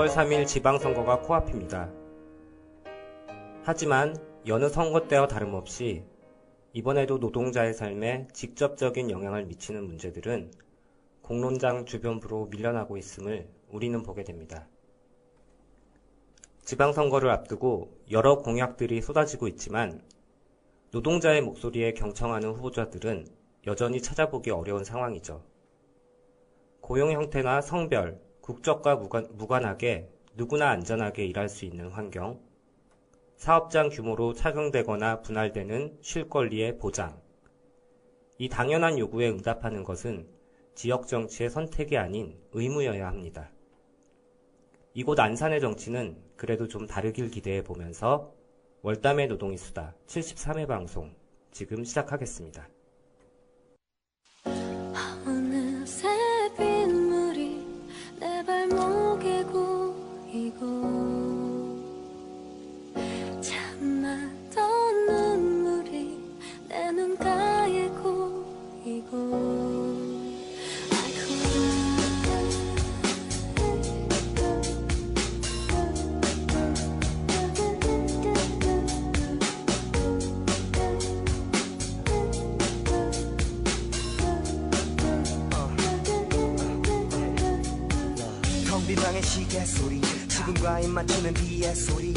3일 지방선거가 코앞입니다. 하지만 여느 선거 때와 다름없이 이번에도 노동자의 삶에 직접적인 영향을 미치는 문제들은 공론장 주변부로 밀려나고 있음을 우리는 보게 됩니다. 지방선거를 앞두고 여러 공약들이 쏟아지고 있지만 노동자의 목소리에 경청하는 후보자들은 여전히 찾아보기 어려운 상황이죠. 고용 형태나 성별, 국적과 무관하게 누구나 안전하게 일할 수 있는 환경, 사업장 규모로 착용되거나 분할되는 쉴권리의 보장. 이 당연한 요구에 응답하는 것은 지역 정치의 선택이 아닌 의무여야 합니다. 이곳 안산의 정치는 그래도 좀 다르길 기대해 보면서 월담의 노동의 수다 73회 방송 지금 시작하겠습니다. 어느새 빗물이 내 발목에 고이고 참았던 눈물이 내 눈가에 고이고 텅빈방의 시계 소리 지금과 입 맞추는 비의 소리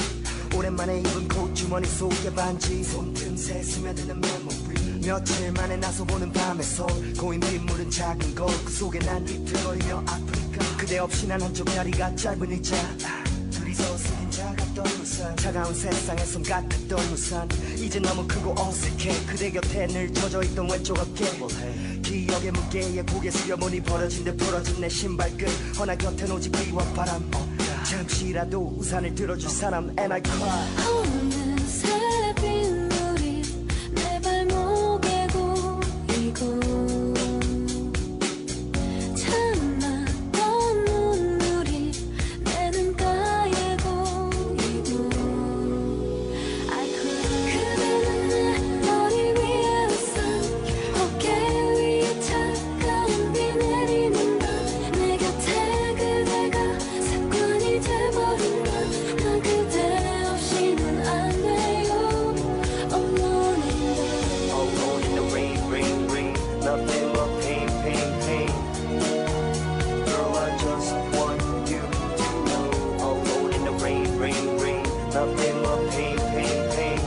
오랜만에 입은 콧주머니 속에 반지 손틈새 스며드는 메모리 며칠 만에 나서 보는 밤의 솔 고인 빗물은 작은 거울 그 속에 난 비틀거리며 아프리카 그대 없이 난 한쪽 다리가 짧은 의자 둘이서 쓰린 차갑던 우산 차가운 세상에 손 같았던 우산 이제 너무 크고 어색해 그대 곁에 늘 젖어있던 왼쪽 어깨 기억의 무게에 고개 숙여보니 벌어진 듯 부러진 내 신발끈 허나 곁엔 오직 비와 바람 잠시라도 우산을 들어줄 사람 And I cry 어느새 빗물이 내 발목에 고이고 참았던 눈물이 내 눈가에 고이고 I cry 그대는 내 머리 위에 웃어 어깨 위에 차가운 비 내리는 밤 내 곁에 그대가 습관이 돼버린 나 그대 없이는 안 돼요 Alone in the Alone in the rain, rain, rain Nothing but pain, pain, pain Girl, I just want you to know Alone in the rain, rain, rain Nothing but pain, pain, pain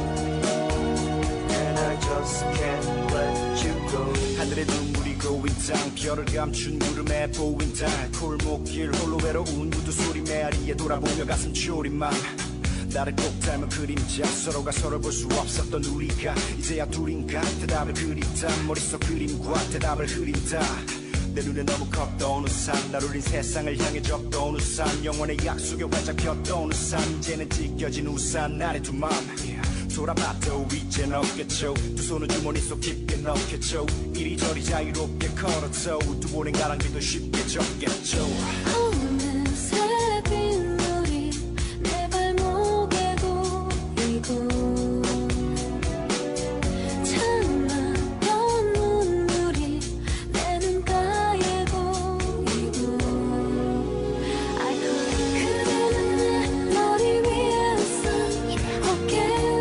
And I just can't let you go 하늘에 눈물이 고인 땅 별을 감춘 구름에 보인 달 골목길 홀로 외로운 구두 소리 메아리에 돌아보며 가슴 졸인 맘 나를 꼭 닮은 그림자 서로가 서로 볼 수 없었던 우리가 이제야 둘인가 대답을 그린다 머릿속 그림과 대답을 흐린다 내 눈에 너무 컸던 우산 날 울린 세상을 향해 졌던 우산 영원의 약속에 활짝 폈던 우산 이제는 찢겨진 우산 나의 두 맘 돌아봐도 이젠 없겠죠 두 손은 주머니 속 깊게 넣겠죠 이리저리 자유롭게 걸어도 두 번의 가랑비도 쉽게 젖겠죠 어느새 빗물이 내 발목에 고이고 참았던 눈물이 내 눈가에 고이고 I cry 그대는 내 머리 위에 웃어 어깨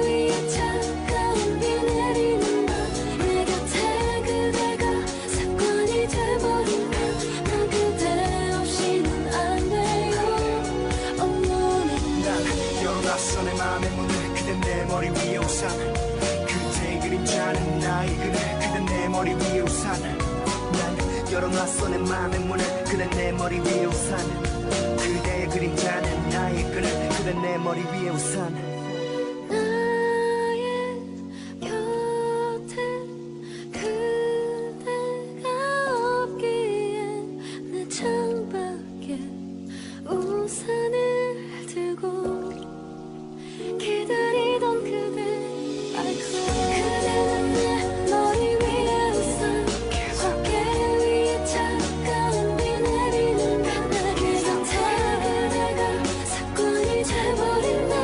위에 차가운 비 내리는 밤 내 곁에 그대가 습관이 돼버린 난 그대 없이는 안 돼요 Alone in 난 열어놨어 내 맘의 문을 그댄 내 머리 위에 우산 그대의 그림자는 나의 그늘 그댄 내 머리 위에 우산 난 열어놨어 내 맘의 문을 그댄 내 머리 위에 우산 그대의 그림자는 나의 그늘 그댄 내 머리 위에 우산 나의 곁에 그대가 없기엔 내 창밖에 우산을 들고 기다리던 그대 I cry 그대는 내 머리 위에 우산 어깨 위에 차가운 비 내리는 밤 내 곁에 그대가 습관이 돼버린 나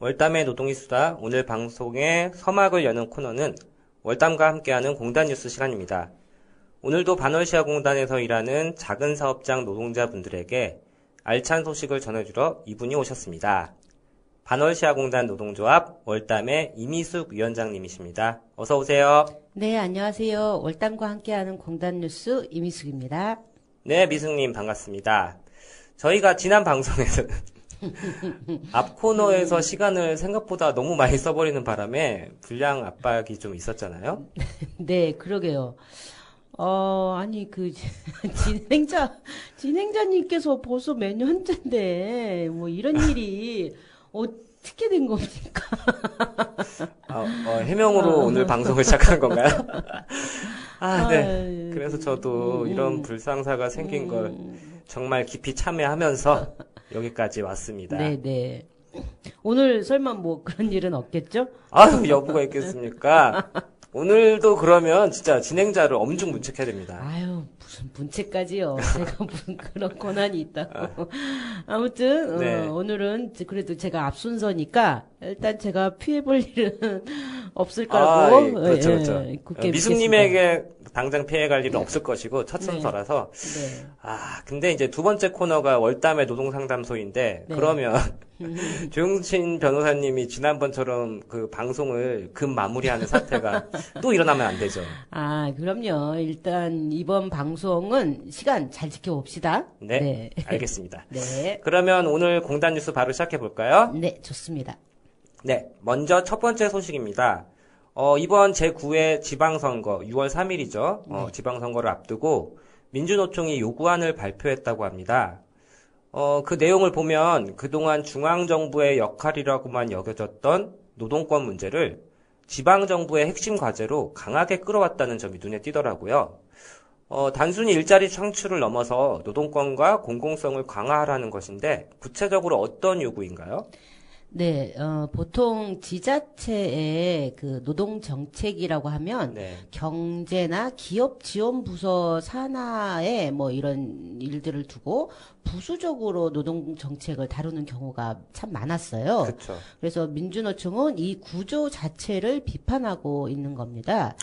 월담의 노동이 수다. 오늘 방송의 서막을 여는 코너는 월담과 함께하는 공단 뉴스 시간입니다. 오늘도 반월시아공단에서 일하는 작은 사업장 노동자분들에게 알찬 소식을 전해주러 이분이 오셨습니다. 반월시아공단 노동조합 월담의 이미숙 위원장님이십니다. 어서 오세요. 네, 안녕하세요. 월담과 함께하는 공단 뉴스 이미숙입니다. 네, 미숙님 반갑습니다. 저희가 지난 방송에서는 앞 코너에서 시간을 생각보다 너무 많이 써버리는 바람에 분량 압박이 좀 있었잖아요. 네, 그러게요. 아니, 진행자님께서 벌써 몇 년째인데, 뭐 이런 일이 어떻게 된 겁니까? 해명으로 오늘 방송을 시작한 건가요? 네. 아유, 그래서 저도 이런 불상사가 생긴 걸 정말 깊이 참여하면서 여기까지 왔습니다. 네네. 오늘 설마 뭐 그런 일은 없겠죠? 여부가 있겠습니까? 오늘도 그러면 진짜 진행자를 엄중문책해야 됩니다. 아유, 무슨 문체까지요. 제가 무슨 그런 권한이 있다고. 아무튼, 네. 오늘은 그래도 제가 앞순서니까 일단 제가 피해볼 일은 없을 거라고. 그렇죠, 그렇죠. 굳게 믿겠습니다. 미숙님에게 당장 피해갈 일은 없을 것이고, 첫 순서라서. 네. 근데 이제 두 번째 코너가 월담의 노동상담소인데, 네. 그러면 조용신 변호사님이 지난번처럼 그 방송을 금 마무리하는 사태가 또 일어나면 안 되죠. 그럼요. 일단 이번 방송은 시간 잘 지켜봅시다. 네. 알겠습니다. 네. 그러면 오늘 공단 뉴스 바로 시작해 볼까요? 네, 좋습니다. 네. 먼저 첫 번째 소식입니다. 이번 제9회 지방선거 6월 3일이죠. 지방선거를 앞두고 민주노총이 요구안을 발표했다고 합니다. 그 내용을 보면 그동안 중앙정부의 역할이라고만 여겨졌던 노동권 문제를 지방정부의 핵심 과제로 강하게 끌어왔다는 점이 눈에 띄더라고요. 단순히 일자리 창출을 넘어서 노동권과 공공성을 강화하라는 것인데 구체적으로 어떤 요구인가요? 네, 보통 지자체의 그 노동 정책이라고 하면 네. 경제나 기업 지원 부서 산하에 뭐 이런 일들을 두고 부수적으로 노동 정책을 다루는 경우가 참 많았어요. 그렇죠. 그래서 민주노총은 이 구조 자체를 비판하고 있는 겁니다.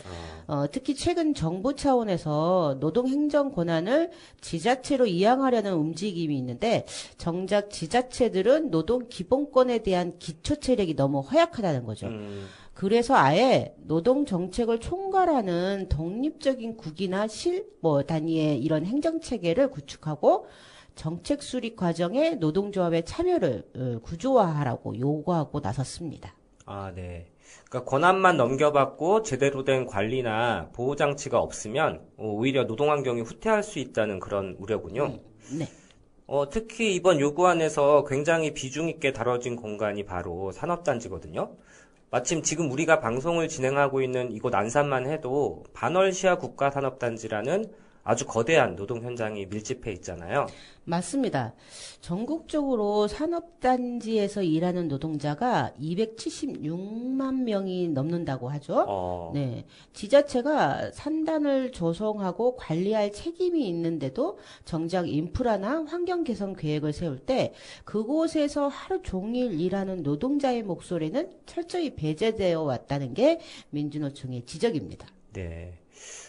특히 최근 정부 차원에서 노동 행정 권한을 지자체로 이양하려는 움직임이 있는데 정작 지자체들은 노동 기본권에 대한 기초 체력이 너무 허약하다는 거죠. 그래서 아예 노동 정책을 총괄하는 독립적인 국이나 단위의 이런 행정 체계를 구축하고 정책 수립 과정에 노동조합의 참여를 구조화하라고 요구하고 나섰습니다. 네. 그러니까 권한만 넘겨받고 제대로 된 관리나 보호 장치가 없으면 오히려 노동 환경이 후퇴할 수 있다는 그런 우려군요. 네. 특히 이번 요구안에서 굉장히 비중 있게 다뤄진 공간이 바로 산업단지거든요. 마침 지금 우리가 방송을 진행하고 있는 이곳 안산만 해도 반월시아 국가산업단지라는 아주 거대한 노동 현장이 밀집해 있잖아요. 맞습니다. 전국적으로 산업단지에서 일하는 노동자가 276만 명이 넘는다고 하죠. 네. 지자체가 산단을 조성하고 관리할 책임이 있는데도 정작 인프라나 환경 개선 계획을 세울 때 그곳에서 하루 종일 일하는 노동자의 목소리는 철저히 배제되어 왔다는 게 민주노총의 지적입니다. 네.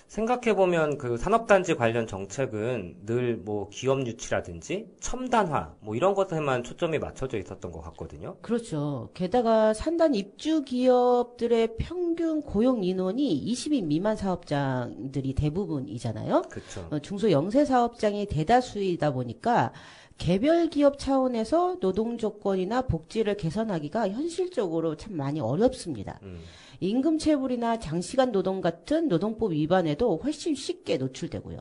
생각해보면 그 산업단지 관련 정책은 늘 뭐 기업 유치라든지 첨단화 뭐 이런 것에만 초점이 맞춰져 있었던 것 같거든요. 그렇죠. 게다가 산단 입주 기업들의 평균 고용 인원이 20인 미만 사업장들이 대부분이잖아요. 그렇죠. 중소 영세 사업장이 대다수이다 보니까 개별 기업 차원에서 노동 조건이나 복지를 개선하기가 현실적으로 참 많이 어렵습니다. 임금 체불이나 장시간 노동 같은 노동법 위반에도 훨씬 쉽게 노출되고요.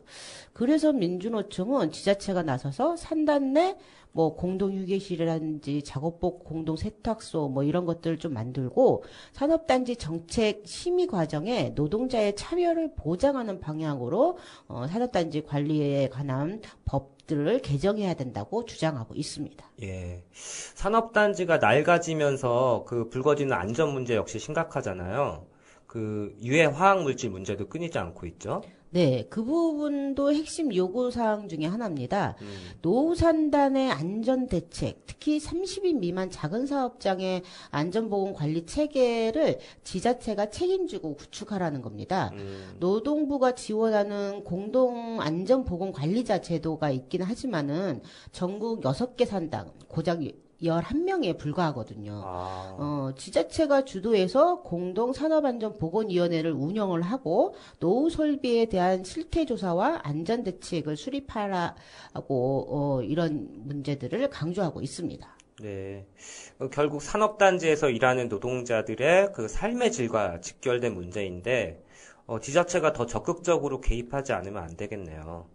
그래서 민주노총은 지자체가 나서서 산단 내 뭐 공동휴게실이라든지 작업복 공동 세탁소 뭐 이런 것들을 좀 만들고 산업단지 정책 심의 과정에 노동자의 참여를 보장하는 방향으로 산업단지 관리에 관한 법들을 개정해야 된다고 주장하고 있습니다. 예. 산업단지가 낡아지면서 그 불거지는 안전 문제 역시 심각하잖아요. 그 유해 화학 물질 문제도 끊이지 않고 있죠. 네, 그 부분도 핵심 요구사항 중에 하나입니다. 노후 산단의 안전 대책, 특히 30인 미만 작은 사업장의 안전보건 관리 체계를 지자체가 책임지고 구축하라는 겁니다. 노동부가 지원하는 공동 안전보건 관리자 제도가 있기는 하지만은 전국 6개 산당 고작 11명에 불과하거든요. 지자체가 주도해서 공동산업안전보건위원회를 운영을 하고 노후 설비에 대한 실태조사와 안전대책을 수립하라고 이런 문제들을 강조하고 있습니다. 네. 결국 산업단지에서 일하는 노동자들의 그 삶의 질과 직결된 문제인데, 지자체가 더 적극적으로 개입하지 않으면 안 되겠네요.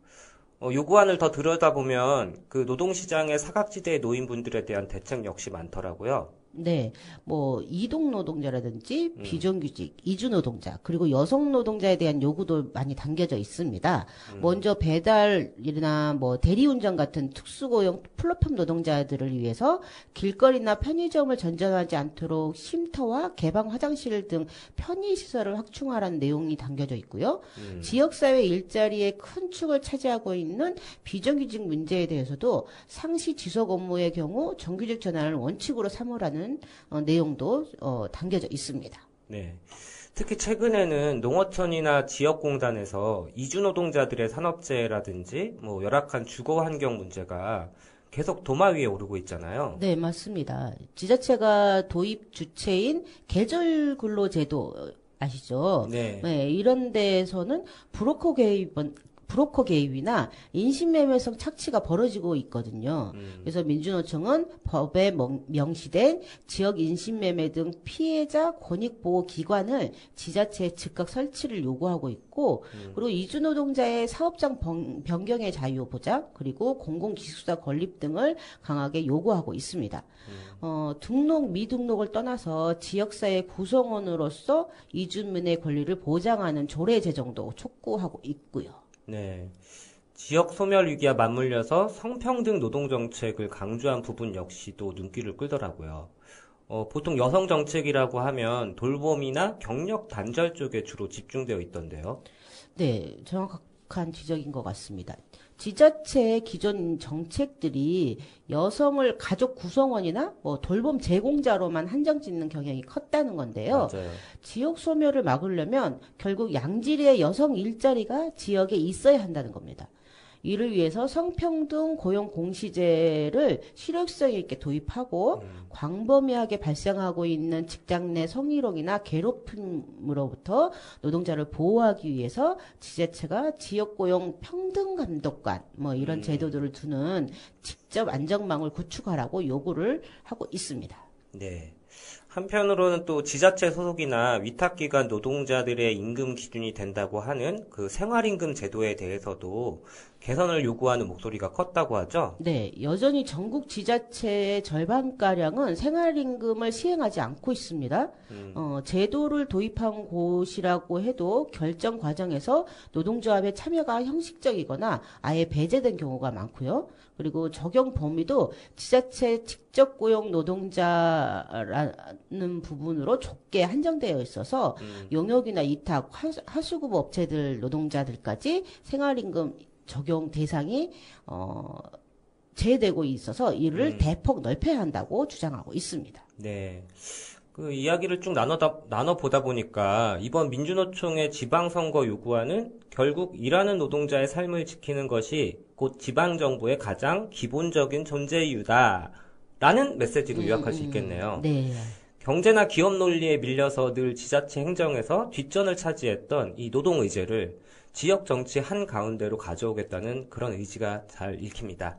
요구안을 더 들여다보면 그 노동시장의 사각지대의 노인분들에 대한 대책 역시 많더라고요. 네, 뭐 이동 노동자라든지 비정규직, 이주 노동자, 그리고 여성 노동자에 대한 요구도 많이 담겨져 있습니다. 먼저 배달이나 뭐 대리운전 같은 특수고용 플랫폼 노동자들을 위해서 길거리나 편의점을 전전하지 않도록 쉼터와 개방 화장실 등 편의 시설을 확충하라는 내용이 담겨져 있고요. 지역사회 일자리의 큰 축을 차지하고 있는 비정규직 문제에 대해서도 상시 지속 업무의 경우 정규직 전환을 원칙으로 삼으라는 내용도 담겨져 있습니다. 네. 특히 최근에는 농어촌이나 지역공단에서 이주 노동자들의 산업재해라든지 뭐 열악한 주거 환경 문제가 계속 도마 위에 오르고 있잖아요. 네, 맞습니다. 지자체가 도입 주체인 계절 근로 제도 아시죠? 네. 네, 이런 데에서는 브로커 개입이나 인신매매성 착취가 벌어지고 있거든요. 그래서 민주노총은 법에 명시된 지역 인신매매 등 피해자 권익보호기관을 지자체에 즉각 설치를 요구하고 있고, 그리고 이주노동자의 사업장 변경의 자유 보장, 그리고 공공기숙사 건립 등을 강하게 요구하고 있습니다. 등록, 미등록을 떠나서 지역사회 구성원으로서 이주민의 권리를 보장하는 조례 제정도 촉구하고 있고요. 네. 지역 소멸 위기와 맞물려서 성평등 노동 정책을 강조한 부분 역시도 눈길을 끌더라고요. 보통 여성 정책이라고 하면 돌봄이나 경력 단절 쪽에 주로 집중되어 있던데요. 네, 정확한 지적인 것 같습니다. 지자체의 기존 정책들이 여성을 가족 구성원이나 뭐 돌봄 제공자로만 한정 짓는 경향이 컸다는 건데요. 맞아요. 지역 소멸을 막으려면 결국 양질의 여성 일자리가 지역에 있어야 한다는 겁니다. 이를 위해서 성평등 고용 공시제를 실효성 있게 도입하고 광범위하게 발생하고 있는 직장 내 성희롱이나 괴롭힘으로부터 노동자를 보호하기 위해서 지자체가 지역고용 평등감독관 뭐 이런 제도들을 두는 직접 안전망을 구축하라고 요구를 하고 있습니다. 네. 한편으로는 또 지자체 소속이나 위탁기관 노동자들의 임금 기준이 된다고 하는 그 생활임금 제도에 대해서도 개선을 요구하는 목소리가 컸다고 하죠? 네, 여전히 전국 지자체의 절반가량은 생활임금을 시행하지 않고 있습니다. 제도를 도입한 곳이라고 해도 결정 과정에서 노동조합의 참여가 형식적이거나 아예 배제된 경우가 많고요. 그리고 적용 범위도 지자체 직접 고용 노동자라는 부분으로 좁게 한정되어 있어서 용역이나 이탁, 하수급 업체들 노동자들까지 생활임금 적용 대상이 제외되고 있어서 이를 대폭 넓혀야 한다고 주장하고 있습니다. 네. 그 이야기를 쭉 나눠보다 보니까 이번 민주노총의 지방선거 요구안은 결국 일하는 노동자의 삶을 지키는 것이 곧 지방정부의 가장 기본적인 존재 이유다 라는 메시지로 요약할 수 있겠네요. 네. 경제나 기업 논리에 밀려서 늘 지자체 행정에서 뒷전을 차지했던 이 노동의제를 지역 정치 한가운데로 가져오겠다는 그런 의지가 잘 읽힙니다.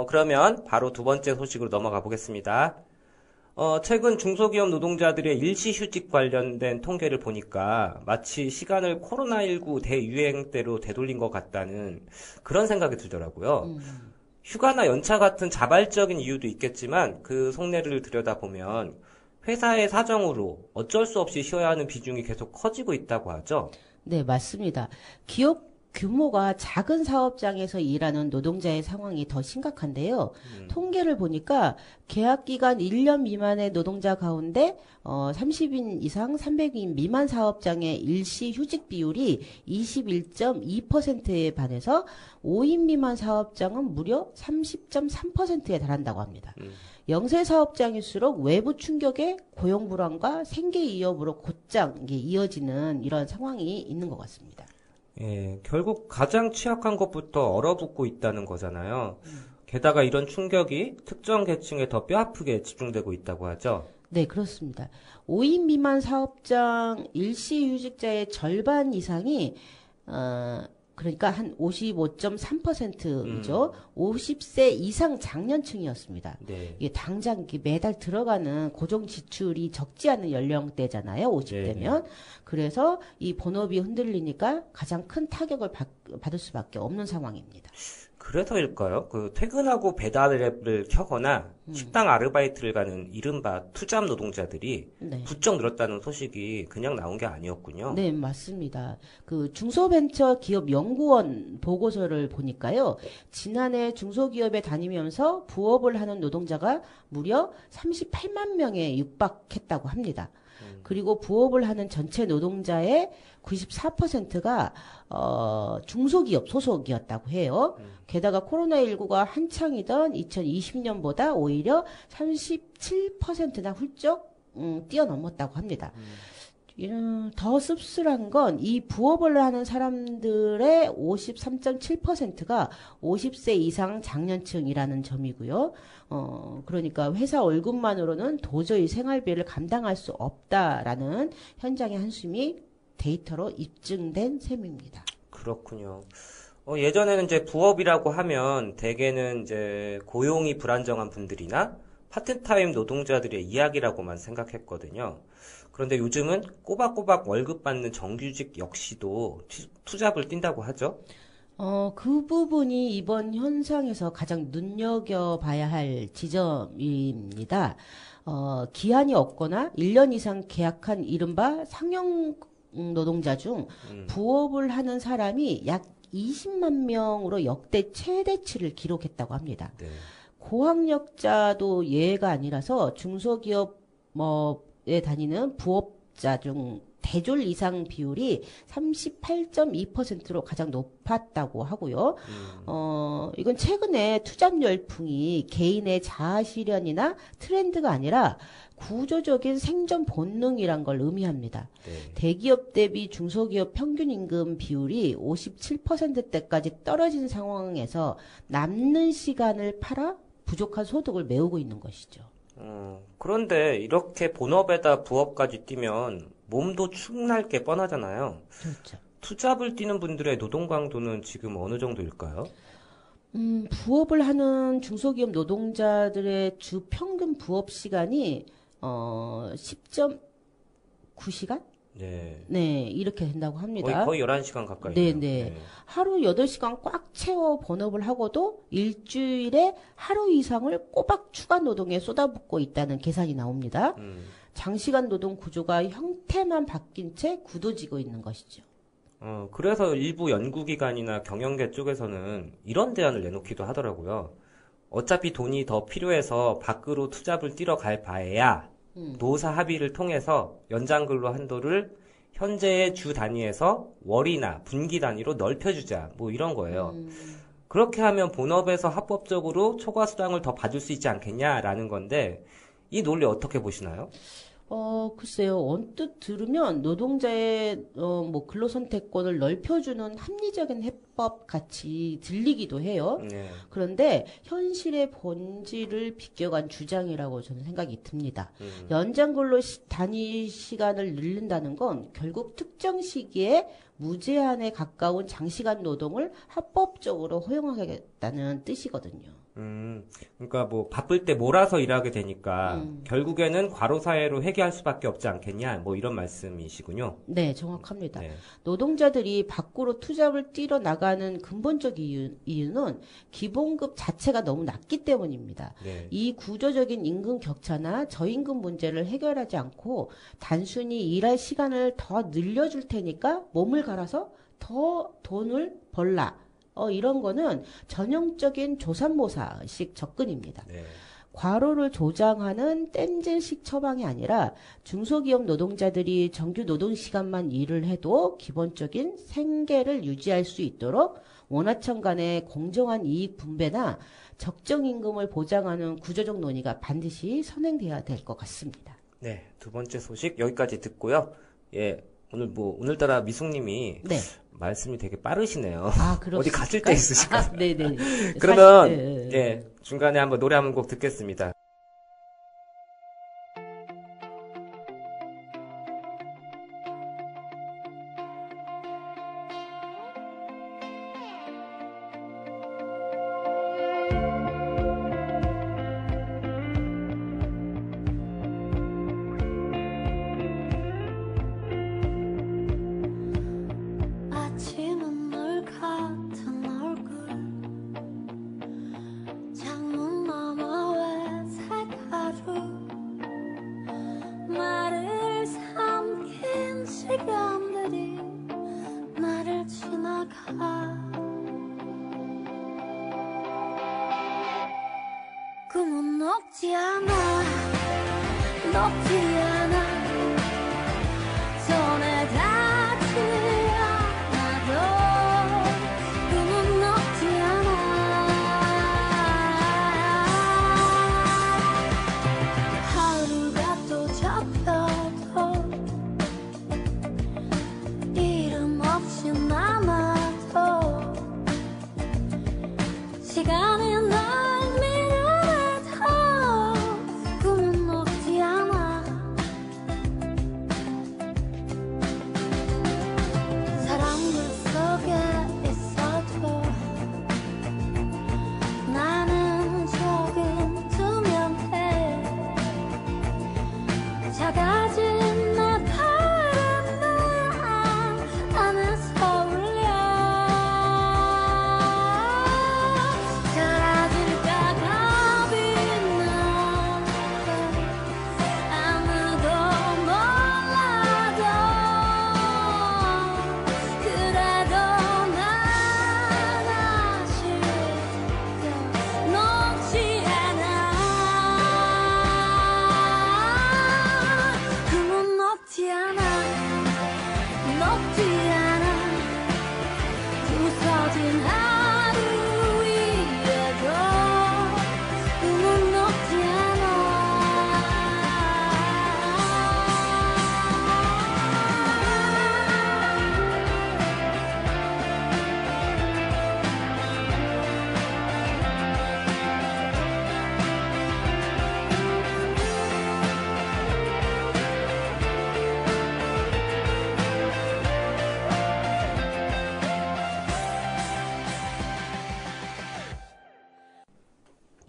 그러면 바로 두 번째 소식으로 넘어가 보겠습니다. 최근 중소기업 노동자들의 일시휴직 관련된 통계를 보니까 마치 시간을 코로나19 대유행 때로 되돌린 것 같다는 그런 생각이 들더라고요. 휴가나 연차 같은 자발적인 이유도 있겠지만 그 속내를 들여다보면 회사의 사정으로 어쩔 수 없이 쉬어야 하는 비중이 계속 커지고 있다고 하죠. 네, 맞습니다. 기업 규모가 작은 사업장에서 일하는 노동자의 상황이 더 심각한데요. 통계를 보니까 계약 기간 1년 미만의 노동자 가운데 30인 이상 300인 미만 사업장의 일시 휴직 비율이 21.2%에 반해서 5인 미만 사업장은 무려 30.3%에 달한다고 합니다. 영세 사업장일수록 외부 충격에 고용 불안과 생계 위협으로 곧장 이게 이어지는 이런 상황이 있는 것 같습니다. 예, 결국 가장 취약한 것부터 얼어붙고 있다는 거잖아요. 게다가 이런 충격이 특정 계층에 더 뼈아프게 집중되고 있다고 하죠. 네, 그렇습니다. 5인 미만 사업장 일시휴직자의 절반 이상이 그러니까 한 55.3%죠. 50세 이상 장년층이었습니다. 네. 이게 당장 매달 들어가는 고정 지출이 적지 않은 연령대잖아요. 50대면. 그래서 이 본업이 흔들리니까 가장 큰 타격을 받을 수밖에 없는 상황입니다. 그래서일까요? 퇴근하고 배달앱을 켜거나 식당 아르바이트를 가는 이른바 투잡 노동자들이 네. 부쩍 늘었다는 소식이 그냥 나온 게 아니었군요. 네, 맞습니다. 중소벤처기업연구원 보고서를 보니까요. 지난해 중소기업에 다니면서 부업을 하는 노동자가 무려 38만 명에 육박했다고 합니다. 그리고 부업을 하는 전체 노동자의 94%가 중소기업 소속이었다고 해요. 게다가 코로나19가 한창이던 2020년보다 오히려 37%나 훌쩍 뛰어넘었다고 합니다. 더 씁쓸한 건 이 부업을 하는 사람들의 53.7%가 50세 이상 장년층이라는 점이고요. 그러니까 회사 월급만으로는 도저히 생활비를 감당할 수 없다라는 현장의 한숨이 데이터로 입증된 셈입니다. 그렇군요. 예전에는 이제 부업이라고 하면 대개는 이제 고용이 불안정한 분들이나 파트타임 노동자들의 이야기라고만 생각했거든요. 그런데 요즘은 꼬박꼬박 월급 받는 정규직 역시도 투잡을 뛴다고 하죠? 그 부분이 이번 현상에서 가장 눈여겨봐야 할 지점입니다. 기한이 없거나 1년 이상 계약한 이른바 상용 노동자 중 부업을 하는 사람이 약 20만 명으로 역대 최대치를 기록했다고 합니다. 네. 고학력자도 예외가 아니라서 중소기업에 다니는 부업자 중 대졸 이상 비율이 38.2%로 가장 높았다고 하고요. 이건 최근에 투잡 열풍이 개인의 자아 실현이나 트렌드가 아니라 구조적인 생존 본능이란 걸 의미합니다. 네. 대기업 대비 중소기업 평균 임금 비율이 57%대까지 떨어진 상황에서 남는 시간을 팔아 부족한 소득을 메우고 있는 것이죠. 그런데 이렇게 본업에다 부업까지 뛰면 몸도 축날 게 뻔하잖아요. 그렇죠. 투잡을 뛰는 분들의 노동 강도는 지금 어느 정도일까요? 부업을 하는 중소기업 노동자들의 주 평균 부업 시간이 10.9시간? 네. 네, 이렇게 된다고 합니다. 거의 11시간 가까이. 네. 하루 8시간 꽉 채워 본업을 하고도 일주일에 하루 이상을 꼬박 추가 노동에 쏟아붓고 있다는 계산이 나옵니다. 장시간 노동 구조가 형태만 바뀐 채 굳어지고 있는 것이죠. 그래서 일부 연구기관이나 경영계 쪽에서는 이런 대안을 내놓기도 하더라고요. 어차피 돈이 더 필요해서 밖으로 투잡을 뛰러 갈 바에야 노사 합의를 통해서 연장근로 한도를 현재의 주 단위에서 월이나 분기 단위로 넓혀주자, 뭐 이런 거예요. 그렇게 하면 본업에서 합법적으로 초과 수당을 더 받을 수 있지 않겠냐라는 건데, 이 논리 어떻게 보시나요? 글쎄요. 언뜻 들으면 노동자의 근로선택권을 넓혀주는 합리적인 해법 같이 들리기도 해요. 네. 그런데 현실의 본질을 비껴간 주장이라고 저는 생각이 듭니다. 연장근로 단위 시간을 늘린다는 건 결국 특정 시기에 무제한에 가까운 장시간 노동을 합법적으로 허용하겠다는 뜻이거든요. 그러니까 뭐 바쁠 때 몰아서 일하게 되니까 결국에는 과로사회로 회귀할 수밖에 없지 않겠냐, 뭐 이런 말씀이시군요. 네, 정확합니다. 네. 노동자들이 밖으로 투잡을 뛰러 나가는 근본적 이유는 기본급 자체가 너무 낮기 때문입니다. 네. 이 구조적인 임금 격차나 저임금 문제를 해결하지 않고 단순히 일할 시간을 더 늘려줄 테니까 몸을 갈아서 더 돈을 벌라. 이런 거는 전형적인 조삼모사식 접근입니다. 네. 과로를 조장하는 땜질식 처방이 아니라 중소기업 노동자들이 정규 노동시간만 일을 해도 기본적인 생계를 유지할 수 있도록 원하청 간의 공정한 이익 분배나 적정 임금을 보장하는 구조적 논의가 반드시 선행돼야 될 것 같습니다. 네, 두 번째 소식 여기까지 듣고요. 예, 오늘따라 미숙님이 네. 말씀이 되게 빠르시네요. 아, 그렇습니까? 어디 갔을 때 있으실까요? 네네. 그러면 사실, 예, 중간에 한번 노래 한 곡 듣겠습니다. 아침은 널 같은 얼굴 창문 너머 회색 하루 말을 삼킨 시간들이 나를 지나가 꿈은 높지 않아 높지 않아 손에 닿지 않아도 꿈은 높지 않아 하루가 또 잡혀도 이름 없이 남아도 시간이 날 밀어내도 꿈은 높지 않아 사람들 속에 있어도 나는 조금 투명해 작아진 내 파란 날 안에서 울려 사라질까 겁이 나도 아무도 몰라도 그래도 난 아직도 녹지 않아 꿈은 높지 않아 높지 않아 부서진 하루 위에도 꿈은 높지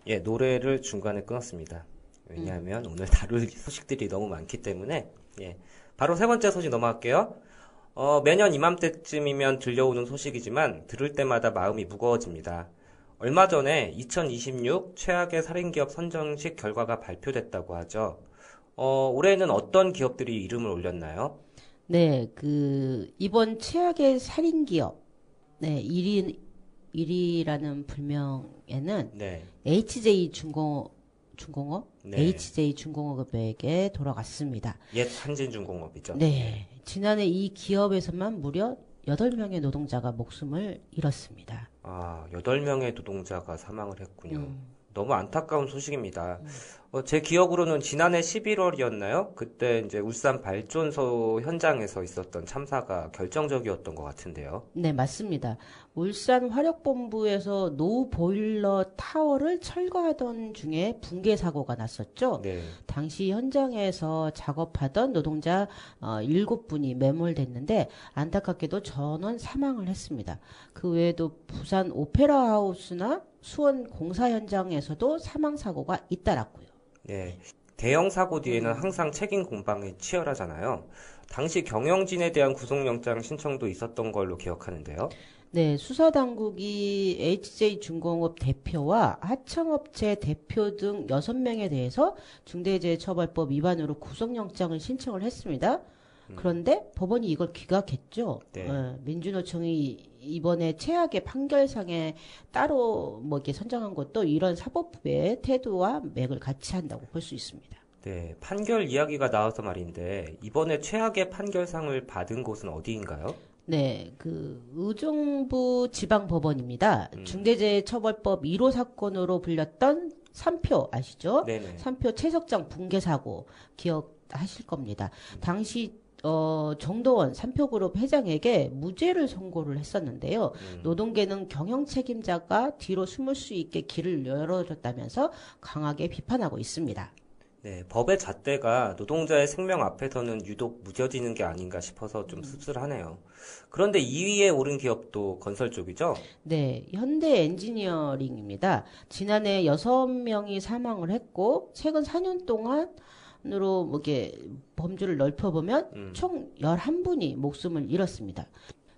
예, 노래를 중간에 끊었습니다. 왜냐하면 오늘 다룰 소식들이 너무 많기 때문에 예, 바로 세 번째 소식 넘어갈게요. 매년 이맘때쯤이면 들려오는 소식이지만 들을 때마다 마음이 무거워집니다. 얼마 전에 2026 최악의 살인기업 선정식 결과가 발표됐다고 하죠. 올해는 어떤 기업들이 이름을 올렸나요? 네, 이번 최악의 살인기업, 네, 1위라는 불명에는 네. HJ중공업, 네. HJ중공업에게 돌아갔습니다. 옛 한진중공업이죠. 네, 지난해 이 기업에서만 무려 8명의 노동자가 목숨을 잃었습니다. 아, 8명의 노동자가 사망을 했군요. 너무 안타까운 소식입니다. 제 기억으로는 지난해 11월이었나요? 그때 이제 울산 발전소 현장에서 있었던 참사가 결정적이었던 것 같은데요. 네, 맞습니다. 울산 화력본부에서 노 보일러 타워를 철거하던 중에 붕괴 사고가 났었죠. 네. 당시 현장에서 작업하던 노동자 7분이 매몰됐는데 안타깝게도 전원 사망을 했습니다. 그 외에도 부산 오페라 하우스나 수원 공사 현장에서도 사망 사고가 잇따랐고요. 네. 대형 사고 뒤에는 항상 책임 공방이 치열하잖아요. 당시 경영진에 대한 구속영장 신청도 있었던 걸로 기억하는데요. 네, 수사당국이 HJ중공업 대표와 하청업체 대표 등 6명에 대해서 중대재해처벌법 위반으로 구속영장을 신청을 했습니다. 그런데 법원이 이걸 기각했죠. 네. 민주노총이 이번에 최악의 판결상에 따로 뭐 이렇게 선정한 것도 이런 사법부의 태도와 맥을 같이 한다고 볼 수 있습니다. 네, 판결 이야기가 나와서 말인데 이번에 최악의 판결상을 받은 곳은 어디인가요? 네, 그 의정부 지방법원입니다. 중대재해처벌법 1호 사건으로 불렸던 3표 아시죠? 네네. 3표 채석장 붕괴 사고 기억하실 겁니다. 당시 정도원 3표 그룹 회장에게 무죄를 선고를 했었는데요. 노동계는 경영 책임자가 뒤로 숨을 수 있게 길을 열어줬다면서 강하게 비판하고 있습니다. 네, 법의 잣대가 노동자의 생명 앞에서는 유독 무뎌지는 게 아닌가 싶어서 좀 씁쓸하네요. 그런데 2위에 오른 기업도 건설 쪽이죠? 네, 현대 엔지니어링입니다. 지난해 6명이 사망을 했고 최근 4년 동안으로 뭐 이렇게 범주를 넓혀보면 총 11분이 목숨을 잃었습니다.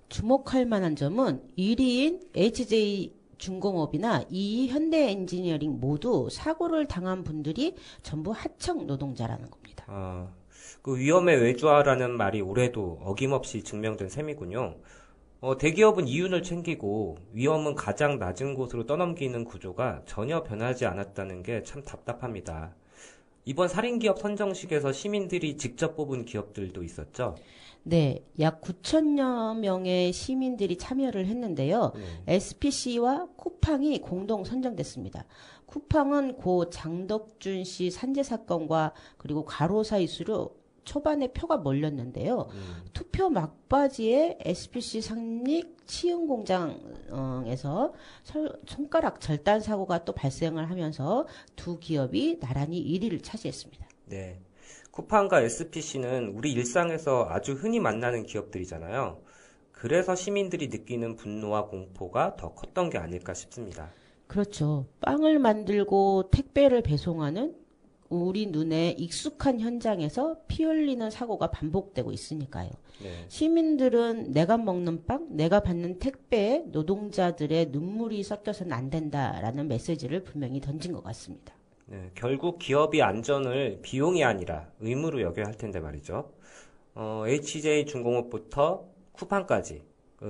주목할 만한 점은 1위인 HJ 중공업이나 2위 현대 엔지니어링 모두 사고를 당한 분들이 전부 하청 노동자라는 겁니다. 그 위험의 외주화라는 말이 올해도 어김없이 증명된 셈이군요. 대기업은 이윤을 챙기고 위험은 가장 낮은 곳으로 떠넘기는 구조가 전혀 변하지 않았다는 게 참 답답합니다. 이번 살인기업 선정식에서 시민들이 직접 뽑은 기업들도 있었죠? 네, 약 9천여 명의 시민들이 참여를 했는데요. SPC와 쿠팡이 공동 선정됐습니다. 쿠팡은 고 장덕준 씨 산재 사건과 그리고 가로사 이슈로 초반에 표가 몰렸는데요. 투표 막바지에 SPC 상립 치운 공장에서 손가락 절단 사고가 또 발생을 하면서 두 기업이 나란히 1위를 차지했습니다. 네. 쿠팡과 SPC는 우리 일상에서 아주 흔히 만나는 기업들이잖아요. 그래서 시민들이 느끼는 분노와 공포가 더 컸던 게 아닐까 싶습니다. 그렇죠. 빵을 만들고 택배를 배송하는 우리 눈에 익숙한 현장에서 피 흘리는 사고가 반복되고 있으니까요. 네. 시민들은 내가 먹는 빵, 내가 받는 택배에 노동자들의 눈물이 섞여서는 안 된다라는 메시지를 분명히 던진 것 같습니다. 네, 결국 기업이 안전을 비용이 아니라 의무로 여겨야 할 텐데 말이죠. HJ 중공업부터 쿠팡까지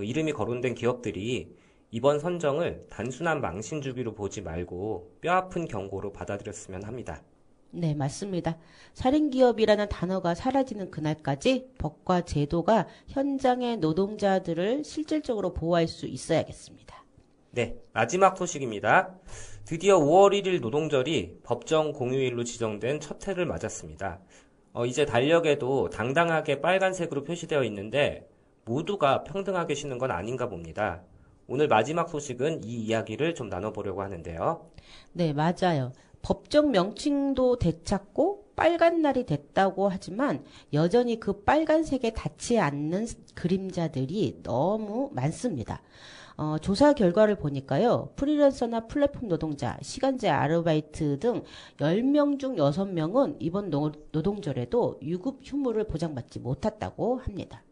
이름이 거론된 기업들이 이번 선정을 단순한 망신 주기로 보지 말고 뼈아픈 경고로 받아들였으면 합니다. 네, 맞습니다. 살인기업이라는 단어가 사라지는 그날까지 법과 제도가 현장의 노동자들을 실질적으로 보호할 수 있어야겠습니다. 네, 마지막 소식입니다. 드디어 5월 1일 노동절이 법정 공휴일로 지정된 첫 해를 맞았습니다. 이제 달력에도 당당하게 빨간색으로 표시되어 있는데 모두가 평등하게 쉬는 건 아닌가 봅니다. 오늘 마지막 소식은 이 이야기를 좀 나눠보려고 하는데요. 네, 맞아요. 법정 명칭도 되찾고 빨간 날이 됐다고 하지만 여전히 그 빨간색에 닿지 않는 그림자들이 너무 많습니다. 조사 결과를 보니까요. 프리랜서나 플랫폼 노동자, 시간제 아르바이트 등 10명 중 6명은 이번 노동절에도 유급 휴무를 보장받지 못했다고 합니다.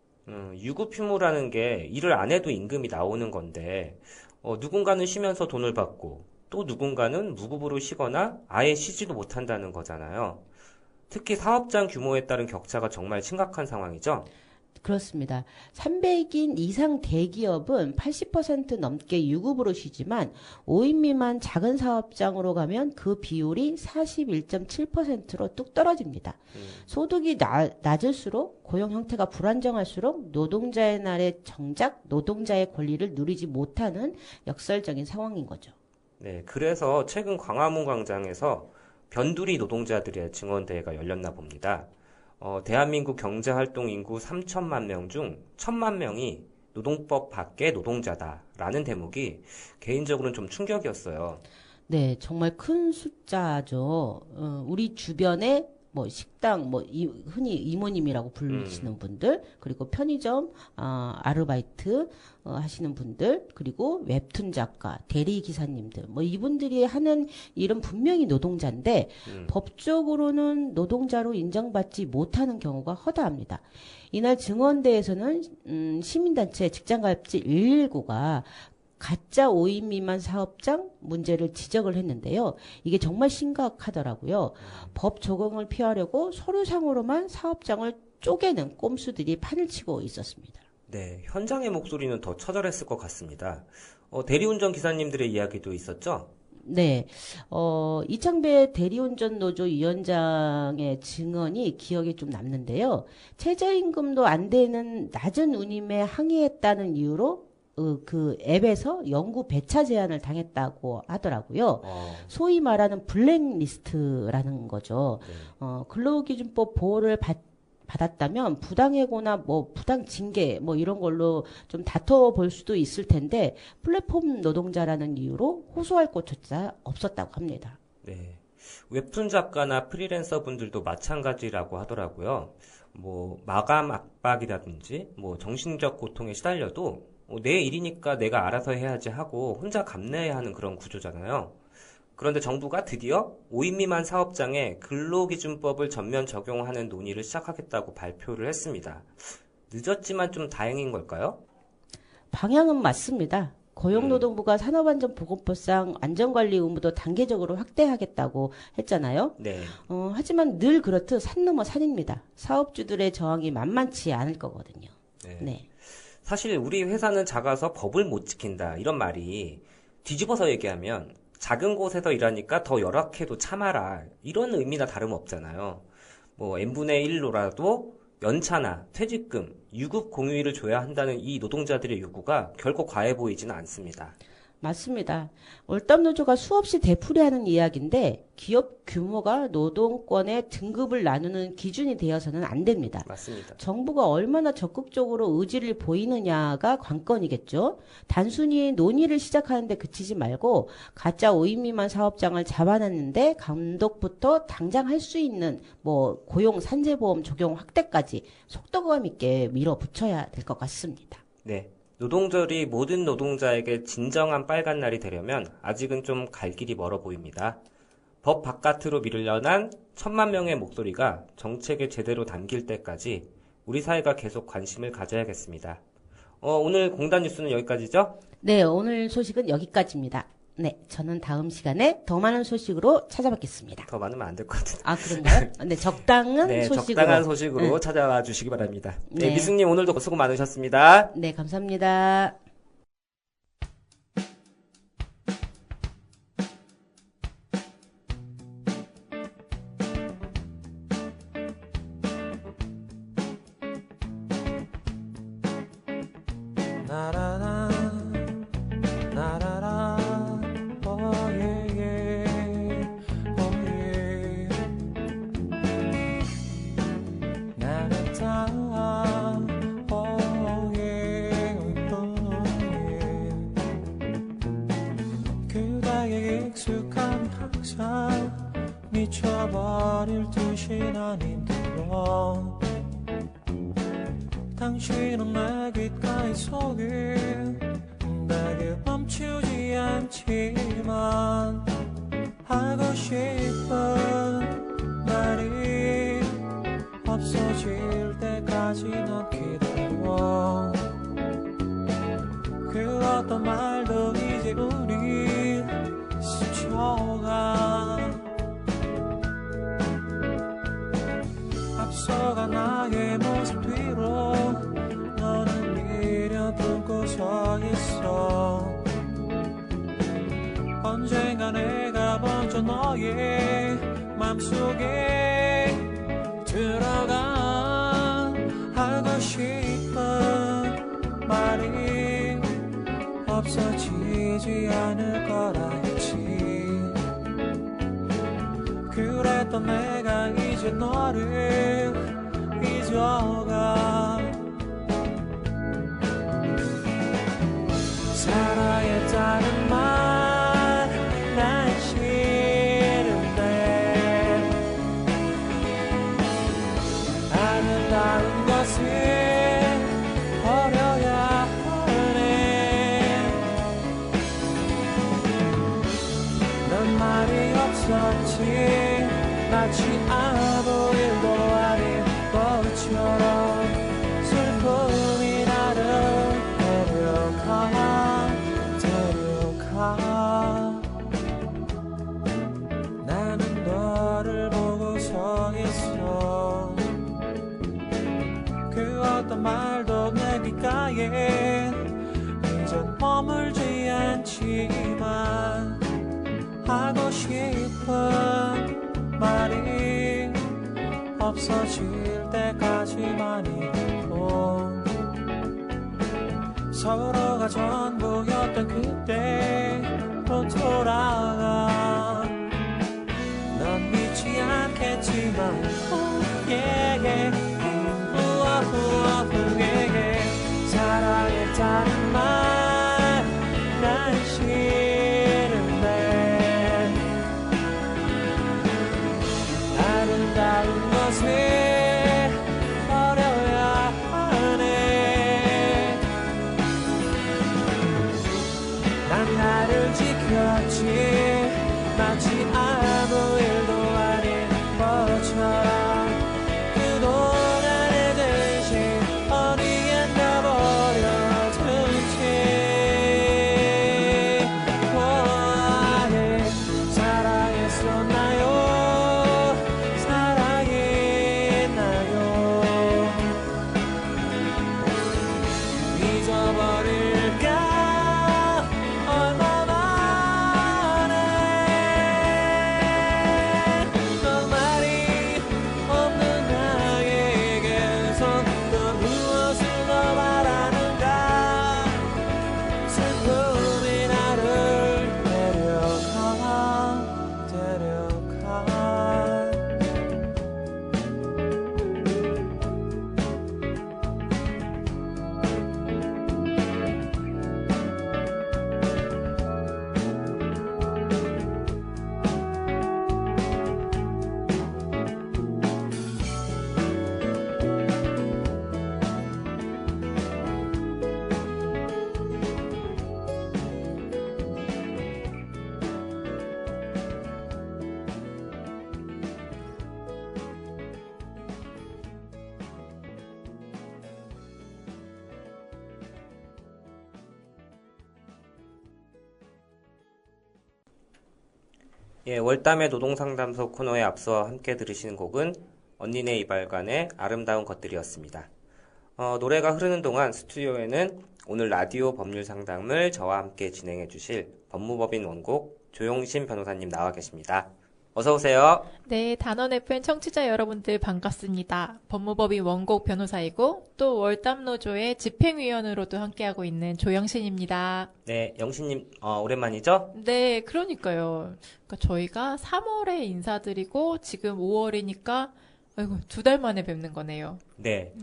유급 휴무라는 게 일을 안 해도 임금이 나오는 건데 누군가는 쉬면서 돈을 받고 또 누군가는 무급으로 쉬거나 아예 쉬지도 못한다는 거잖아요. 특히 사업장 규모에 따른 격차가 정말 심각한 상황이죠. 그렇습니다. 300인 이상 대기업은 80% 넘게 유급으로 쉬지만 5인 미만 작은 사업장으로 가면 그 비율이 41.7%로 뚝 떨어집니다. 소득이 낮을수록 고용 형태가 불안정할수록 노동자의 날에 정작 노동자의 권리를 누리지 못하는 역설적인 상황인 거죠. 네, 그래서 최근 광화문 광장에서 변두리 노동자들의 증언대회가 열렸나 봅니다. 대한민국 경제활동 인구 3천만 명 중 1천만 명이 노동법 밖의 노동자다라는 대목이 개인적으로는 좀 충격이었어요. 네, 정말 큰 숫자죠. 우리 주변에 뭐 식당, 흔히 이모님이라고 부르시는 분들, 그리고 편의점, 아르바이트 하시는 분들, 그리고 웹툰 작가, 대리 기사님들, 이분들이 하는 일은 분명히 노동자인데 법적으로는 노동자로 인정받지 못하는 경우가 허다합니다. 이날 증언대에서는 시민단체 직장갑질 119가 가짜 5인 미만 사업장 문제를 지적을 했는데요. 이게 정말 심각하더라고요. 법 적용을 피하려고 서류상으로만 사업장을 쪼개는 꼼수들이 판을 치고 있었습니다. 네, 현장의 목소리는 더 처절했을 것 같습니다. 대리운전 기사님들의 이야기도 있었죠? 네, 이창배 대리운전 노조 위원장의 증언이 기억에 좀 남는데요. 최저임금도 안 되는 낮은 운임에 항의했다는 이유로 그 앱에서 영구 배차 제한을 당했다고 하더라고요. 소위 말하는 블랙리스트라는 거죠. 네. 근로기준법 보호를 받았다면 부당해고나 뭐 부당 징계 뭐 이런 걸로 좀 다퉈볼 수도 있을 텐데 플랫폼 노동자라는 이유로 호소할 곳조차 없었다고 합니다. 네. 웹툰 작가나 프리랜서 분들도 마찬가지라고 하더라고요. 뭐 마감 압박이라든지 뭐 정신적 고통에 시달려도 내 일이니까 내가 알아서 해야지 하고 혼자 감내해야 하는 그런 구조잖아요. 그런데 정부가 드디어 5인 미만 사업장에 근로기준법을 전면 적용하는 논의를 시작하겠다고 발표를 했습니다. 늦었지만 좀 다행인 걸까요? 방향은 맞습니다. 고용노동부가 산업안전보건법상 안전관리 의무도 단계적으로 확대하겠다고 했잖아요. 네. 하지만 늘 그렇듯 산 넘어 산입니다. 사업주들의 저항이 만만치 않을 거거든요. 네. 네. 사실 우리 회사는 작아서 법을 못 지킨다 이런 말이 뒤집어서 얘기하면 작은 곳에서 일하니까 더 열악해도 참아라 이런 의미나 다름없잖아요. 뭐 n분의 1로라도 연차나 퇴직금, 유급 공휴일을 줘야 한다는 이 노동자들의 요구가 결코 과해 보이지는 않습니다. 맞습니다. 월담노조가 수없이 되풀이하는 이야기인데 기업 규모가 노동권의 등급을 나누는 기준이 되어서는 안 됩니다. 맞습니다. 정부가 얼마나 적극적으로 의지를 보이느냐가 관건이겠죠. 단순히 논의를 시작하는데 그치지 말고 가짜 5인 미만 사업장을 잡아놨는데 감독부터 당장 할 수 있는 뭐 고용 산재보험 적용 확대까지 속도감 있게 밀어붙여야 될 것 같습니다. 네. 노동절이 모든 노동자에게 진정한 빨간 날이 되려면 아직은 좀 갈 길이 멀어 보입니다. 법 바깥으로 밀려난 1,000만 명의 목소리가 정책에 제대로 담길 때까지 우리 사회가 계속 관심을 가져야겠습니다. 오늘 공단 뉴스는 여기까지죠? 네, 오늘 소식은 여기까지입니다. 네, 저는 다음 시간에 더 많은 소식으로 찾아뵙겠습니다. 더 많으면 안 될 것 같은데. 아, 그런가요? 네, 적당한 네, 소식으로. 적당한 소식으로 찾아와 주시기 바랍니다. 네, 네. 미숙님 오늘도 수고 많으셨습니다. 네, 감사합니다. 나라라 나라라 오예예 오예 나라다 오예 오예 그대의 익숙한 항상 미쳐버릴 듯이 난 힘들어 당신은 내 귓가에 속에 내게 멈추지 않지만 하고 싶은 말이 없어질 때까지 난 기다려 그 어떤 말도 이제 우리 스쳐가 앞서가 나의 모습 뒤로 너는 미련 품고 서 있어 언젠가 내가 먼저 너의 맘속에 들어가 하고 싶은 말이 없어지지 않을 거라 했지 그랬던 내가 이제 너를 잊어가 살아야겠다는 말 난 싫은데 아름다운 것을 버려야 하네 넌 말이 없었지 마치 아무 일도 아닌 것처럼 슬픔이 나를 데려가 나는 너를 보고 서 있어 했던 말도 내 귓가에 이젠 머물지 않지만 하고 싶은 말이 없어질 때까지만이고 서로가 전부였던 그때로 돌아가 넌 믿지 않겠지만 사랑했다는 말 난 싫은데 아름다운 것을 버려야 하네 난 나를 지켰지 마치 아무 일도 아닌 것처럼 그동안의 대신 어디에 놔버려둔지 사랑했었나요 사랑했나요 잊어버릴까 얼마 만에 너 말이 없는 나에게선 또 무엇을 더 바라는가 슬픔이 나를 데려가 예, 월담의 노동상담소 코너에 앞서 함께 들으시는 곡은 언니네 이발관의 아름다운 것들이었습니다. 노래가 흐르는 동안 스튜디오에는 오늘 라디오 법률 상담을 저와 함께 진행해 주실 법무법인 원곡 조용신 변호사님 나와 계십니다. 어서 오세요. 네, 단원 FM 청취자 여러분들 반갑습니다. 법무법인 원곡 변호사이고 또 월담노조의 집행위원으로도 함께하고 있는 조영신입니다. 네, 영신님 오랜만이죠? 네, 그러니까요. 그러니까 저희가 3월에 인사드리고 지금 5월이니까 아이고 2달 만에 뵙는 거네요. 네.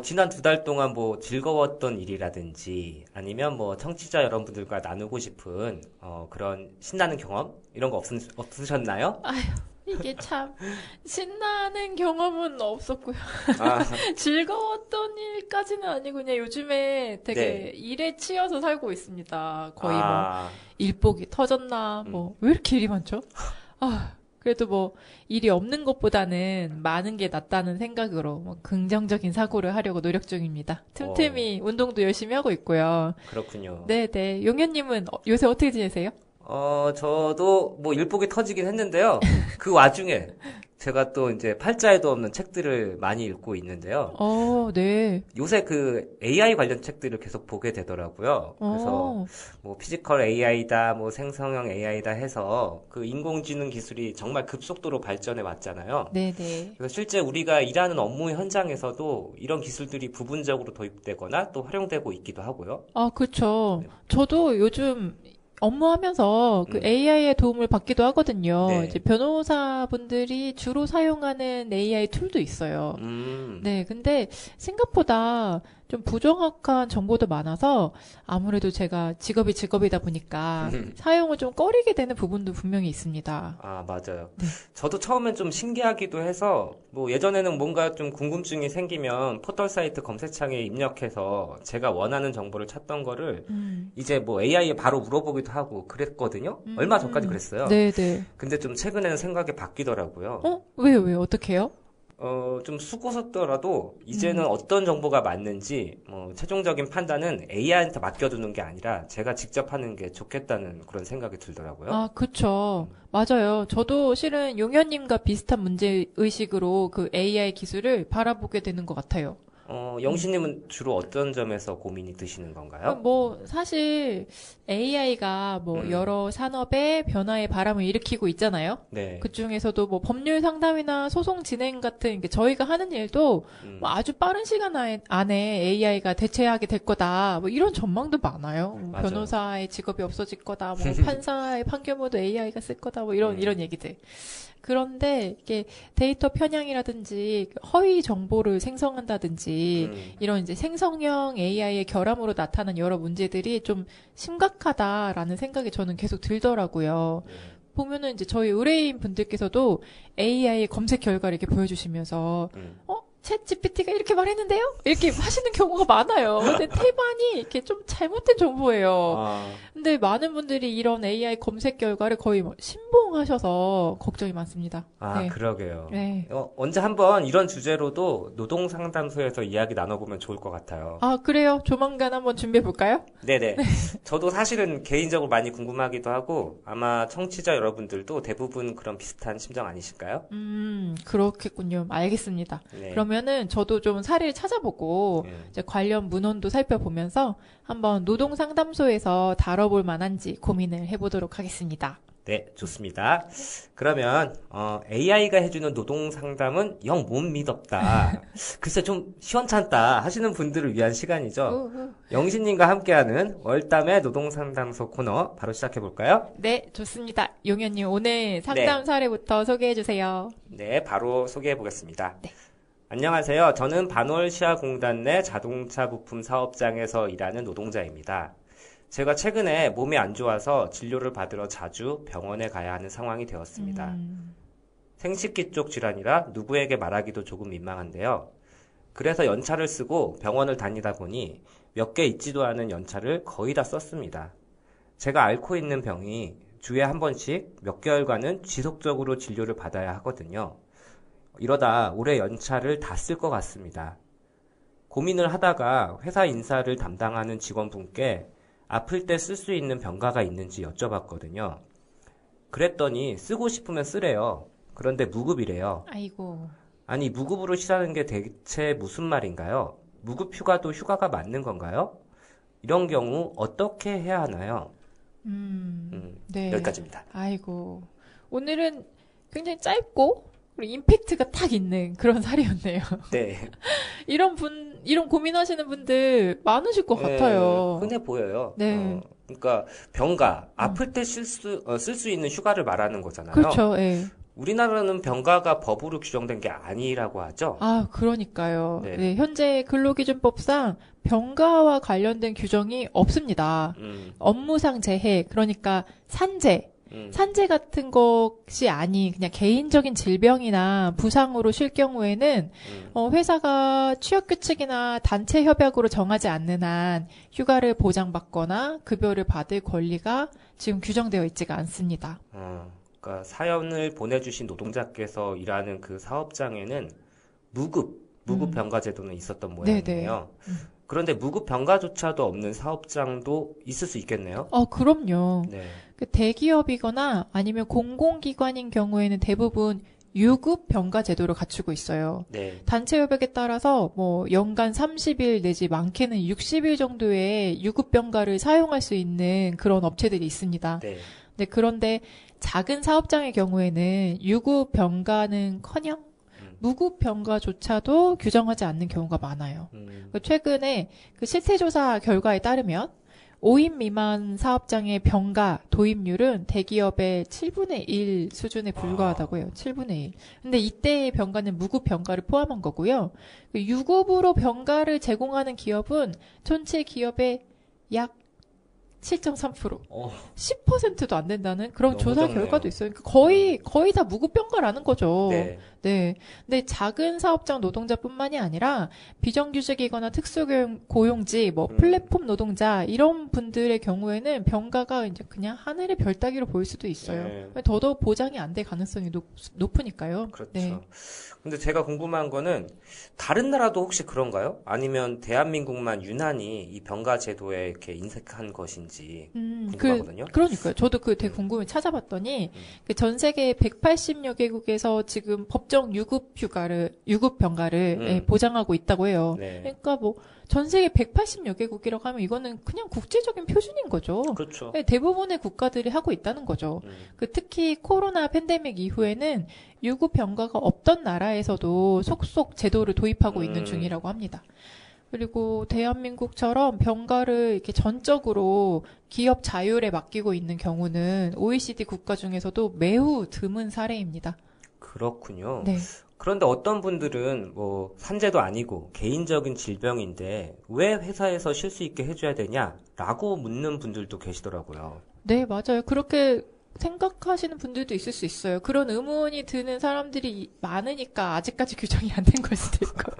지난 2달 동안 뭐 즐거웠던 일이라든지 아니면 뭐 청취자 여러분들과 나누고 싶은 그런 신나는 경험 이런 거 없으셨나요? 아휴, 이게 참 신나는 경험은 없었고요. 아, 즐거웠던 일까지는 아니고 그냥 요즘에 되게 네. 일에 치여서 살고 있습니다. 거의 뭐 아, 일복이 터졌나 뭐 왜 이렇게 일이 많죠? 아, 그래도 뭐 일이 없는 것보다는 많은 게 낫다는 생각으로 뭐 긍정적인 사고를 하려고 노력 중입니다. 틈틈이 운동도 열심히 하고 있고요. 그렇군요. 네네. 용현님은 요새 어떻게 지내세요? 저도 뭐 일복이 터지긴 했는데요. 그 와중에 제가 또 이제 팔자에도 없는 책들을 많이 읽고 있는데요. 네. 요새 그 AI 관련 책들을 계속 보게 되더라고요. 그래서 뭐 피지컬 AI다, 뭐 생성형 AI다 해서 그 인공지능 기술이 정말 급속도로 발전해 왔잖아요. 네네. 그래서 실제 우리가 일하는 업무 현장에서도 이런 기술들이 부분적으로 도입되거나 또 활용되고 있기도 하고요. 아, 그쵸. 네. 저도 요즘 업무하면서 그 AI의 도움을 받기도 하거든요. 네. 이제 변호사분들이 주로 사용하는 AI 툴도 있어요. 네, 근데 생각보다 좀 부정확한 정보도 많아서 아무래도 제가 직업이 직업이다 보니까 사용을 좀 꺼리게 되는 부분도 분명히 있습니다. 아, 맞아요. 네. 저도 처음엔 좀 신기하기도 해서, 뭐 예전에는 뭔가 좀 궁금증이 생기면 포털 사이트 검색창에 입력해서 제가 원하는 정보를 찾던 거를 이제 뭐 AI에 바로 물어보기도 하고 그랬거든요? 얼마 전까지 그랬어요. 네네. 근데 좀 최근에는 생각이 바뀌더라고요. 왜요? 어떻게요? 좀 수고스럽더라도 이제는 어떤 정보가 맞는지 뭐 최종적인 판단은 AI한테 맡겨두는 게 아니라 제가 직접 하는 게 좋겠다는 그런 생각이 들더라고요. 아, 그쵸. 맞아요. 저도 실은 용현님과 비슷한 문제의식으로 그 AI 기술을 바라보게 되는 것 같아요. 영신님은 주로 어떤 점에서 고민이 드시는 건가요? 뭐 사실 AI가 뭐 여러 산업의 변화의 바람을 일으키고 있잖아요. 네. 그 중에서도 뭐 법률 상담이나 소송 진행 같은 게 저희가 하는 일도 뭐 아주 빠른 시간 안에 AI가 대체하게 될 거다. 뭐 이런 전망도 많아요. 뭐 맞아요. 변호사의 직업이 없어질 거다. 뭐 판사의 판결문도 AI가 쓸 거다. 뭐 이런 얘기들. 그런데 이게 데이터 편향이라든지 허위 정보를 생성한다든지 이런 이제 생성형 AI의 결함으로 나타난 여러 문제들이 좀 심각하다라는 생각이 저는 계속 들더라고요. 보면은 이제 저희 의뢰인 분들께서도 AI 검색 결과를 이렇게 보여주시면서 챗 GPT가 이렇게 말했는데요? 이렇게 하시는 경우가 많아요. 근데 태반이 이렇게 좀 잘못된 정보예요. 근데 많은 분들이 이런 AI 검색 결과를 거의 뭐 신봉하셔서 걱정이 많습니다. 네. 그러게요. 네. 언제 한번 이런 주제로도 노동상담소에서 이야기 나눠보면 좋을 것 같아요. 그래요? 조만간 한번 준비해볼까요? 네네. 저도 사실은 개인적으로 많이 궁금하기도 하고 아마 청취자 여러분들도 대부분 그런 비슷한 심정 아니실까요? 그렇겠군요. 알겠습니다. 네. 그러면은 저도 좀 사례를 찾아보고 이제 관련 문헌도 살펴보면서 한번 노동상담소에서 다뤄볼 만한지 고민을 해보도록 하겠습니다. 네, 좋습니다. 그러면 AI가 해주는 노동 상담은 영 못 믿었다. 글쎄 좀 시원찮다 하시는 분들을 위한 시간이죠. 영신님과 함께하는 월담의 노동 상담소 코너 바로 시작해 볼까요? 네, 좋습니다. 용현님 오늘 상담 사례부터 소개해 주세요. 네, 바로 소개해 보겠습니다. 네. 안녕하세요. 저는 반월시아공단 내 자동차 부품 사업장에서 일하는 노동자입니다. 제가 최근에 몸이 안 좋아서 진료를 받으러 자주 병원에 가야 하는 상황이 되었습니다. 생식기 쪽 질환이라 누구에게 말하기도 조금 민망한데요. 그래서 연차를 쓰고 병원을 다니다 보니 몇 개 있지도 않은 연차를 거의 다 썼습니다. 제가 앓고 있는 병이 주에 한 번씩 몇 개월간은 지속적으로 진료를 받아야 하거든요. 이러다 올해 연차를 다 쓸 것 같습니다. 고민을 하다가 회사 인사를 담당하는 직원분께 아플 때 쓸 수 있는 병가가 있는지 여쭤봤거든요. 그랬더니 쓰고 싶으면 쓰래요. 그런데 무급이래요. 아이고. 아니, 무급으로 쉬라는 게 대체 무슨 말인가요? 무급 휴가도 휴가가 맞는 건가요? 이런 경우 어떻게 해야 하나요? 네. 여기까지입니다. 아이고. 오늘은 굉장히 짧고 그리고 임팩트가 딱 있는 그런 사례였네요. 네. 이런 고민하시는 분들 많으실 것 같아요. 흔해 보여요. 네. 그러니까 병가, 아플 때 쓸 수 있는 휴가를 말하는 거잖아요. 그렇죠. 예. 우리나라는 병가가 법으로 규정된 게 아니라고 하죠. 그러니까요. 네. 네, 현재 근로기준법상 병가와 관련된 규정이 없습니다. 업무상 재해, 그러니까 산재, 산재 같은 것이 아닌 그냥 개인적인 질병이나 부상으로 쉴 경우에는 회사가 취업규칙이나 단체 협약으로 정하지 않는 한 휴가를 보장받거나 급여를 받을 권리가 지금 규정되어 있지가 않습니다. 그러니까 사연을 보내주신 노동자께서 일하는 그 사업장에는 무급 병가 제도는 있었던 모양이에요. 그런데 무급 병가조차도 없는 사업장도 있을 수 있겠네요. 그럼요. 네. 그 대기업이거나 아니면 공공기관인 경우에는 대부분 유급 병가 제도를 갖추고 있어요. 네. 단체 협약에 따라서 뭐 연간 30일 내지 많게는 60일 정도의 유급 병가를 사용할 수 있는 그런 업체들이 있습니다. 네. 네, 그런데 작은 사업장의 경우에는 유급 병가는커녕 무급 병가조차도 규정하지 않는 경우가 많아요. 최근에 그 실태조사 결과에 따르면 5인 미만 사업장의 병가 도입률은 대기업의 7분의 1 수준에 불과하다고 해요. 7분의 1. 근데 이때의 병가는 무급 병가를 포함한 거고요. 유급으로 병가를 제공하는 기업은 전체 기업의 약 7.3%. 10%도 안 된다는 그런 조사 적네요. 결과도 있어요. 그러니까 거의 다 무급병가라는 거죠. 네. 네. 근데 작은 사업장 노동자뿐만이 아니라 비정규직이거나 특수고용지, 뭐 플랫폼 노동자 이런 분들의 경우에는 병가가 이제 그냥 하늘의 별 따기로 보일 수도 있어요. 네. 더더욱 보장이 안 될 가능성이 높으니까요. 그렇죠. 네. 근데 제가 궁금한 거는 다른 나라도 혹시 그런가요? 아니면 대한민국만 유난히 이 병가 제도에 이렇게 인색한 것인지 있는지 궁금하거든요. 그러니까요. 저도 되게 궁금해 찾아봤더니 전 세계 180여 개국에서 지금 법정 유급 병가를 예, 보장하고 있다고 해요. 네. 그러니까 뭐 전 세계 180여 개국이라고 하면 이거는 그냥 국제적인 표준인 거죠. 그렇죠. 예, 대부분의 국가들이 하고 있다는 거죠. 특히 코로나 팬데믹 이후에는 유급 병가가 없던 나라에서도 속속 제도를 도입하고 있는 중이라고 합니다. 그리고 대한민국처럼 병가를 이렇게 전적으로 기업 자율에 맡기고 있는 경우는 OECD 국가 중에서도 매우 드문 사례입니다. 그렇군요. 네. 그런데 어떤 분들은 뭐 산재도 아니고 개인적인 질병인데 왜 회사에서 쉴 수 있게 해줘야 되냐라고 묻는 분들도 계시더라고요. 네, 맞아요. 그렇게 생각하시는 분들도 있을 수 있어요. 그런 의문이 드는 사람들이 많으니까 아직까지 규정이 안 된 걸 수도 있고.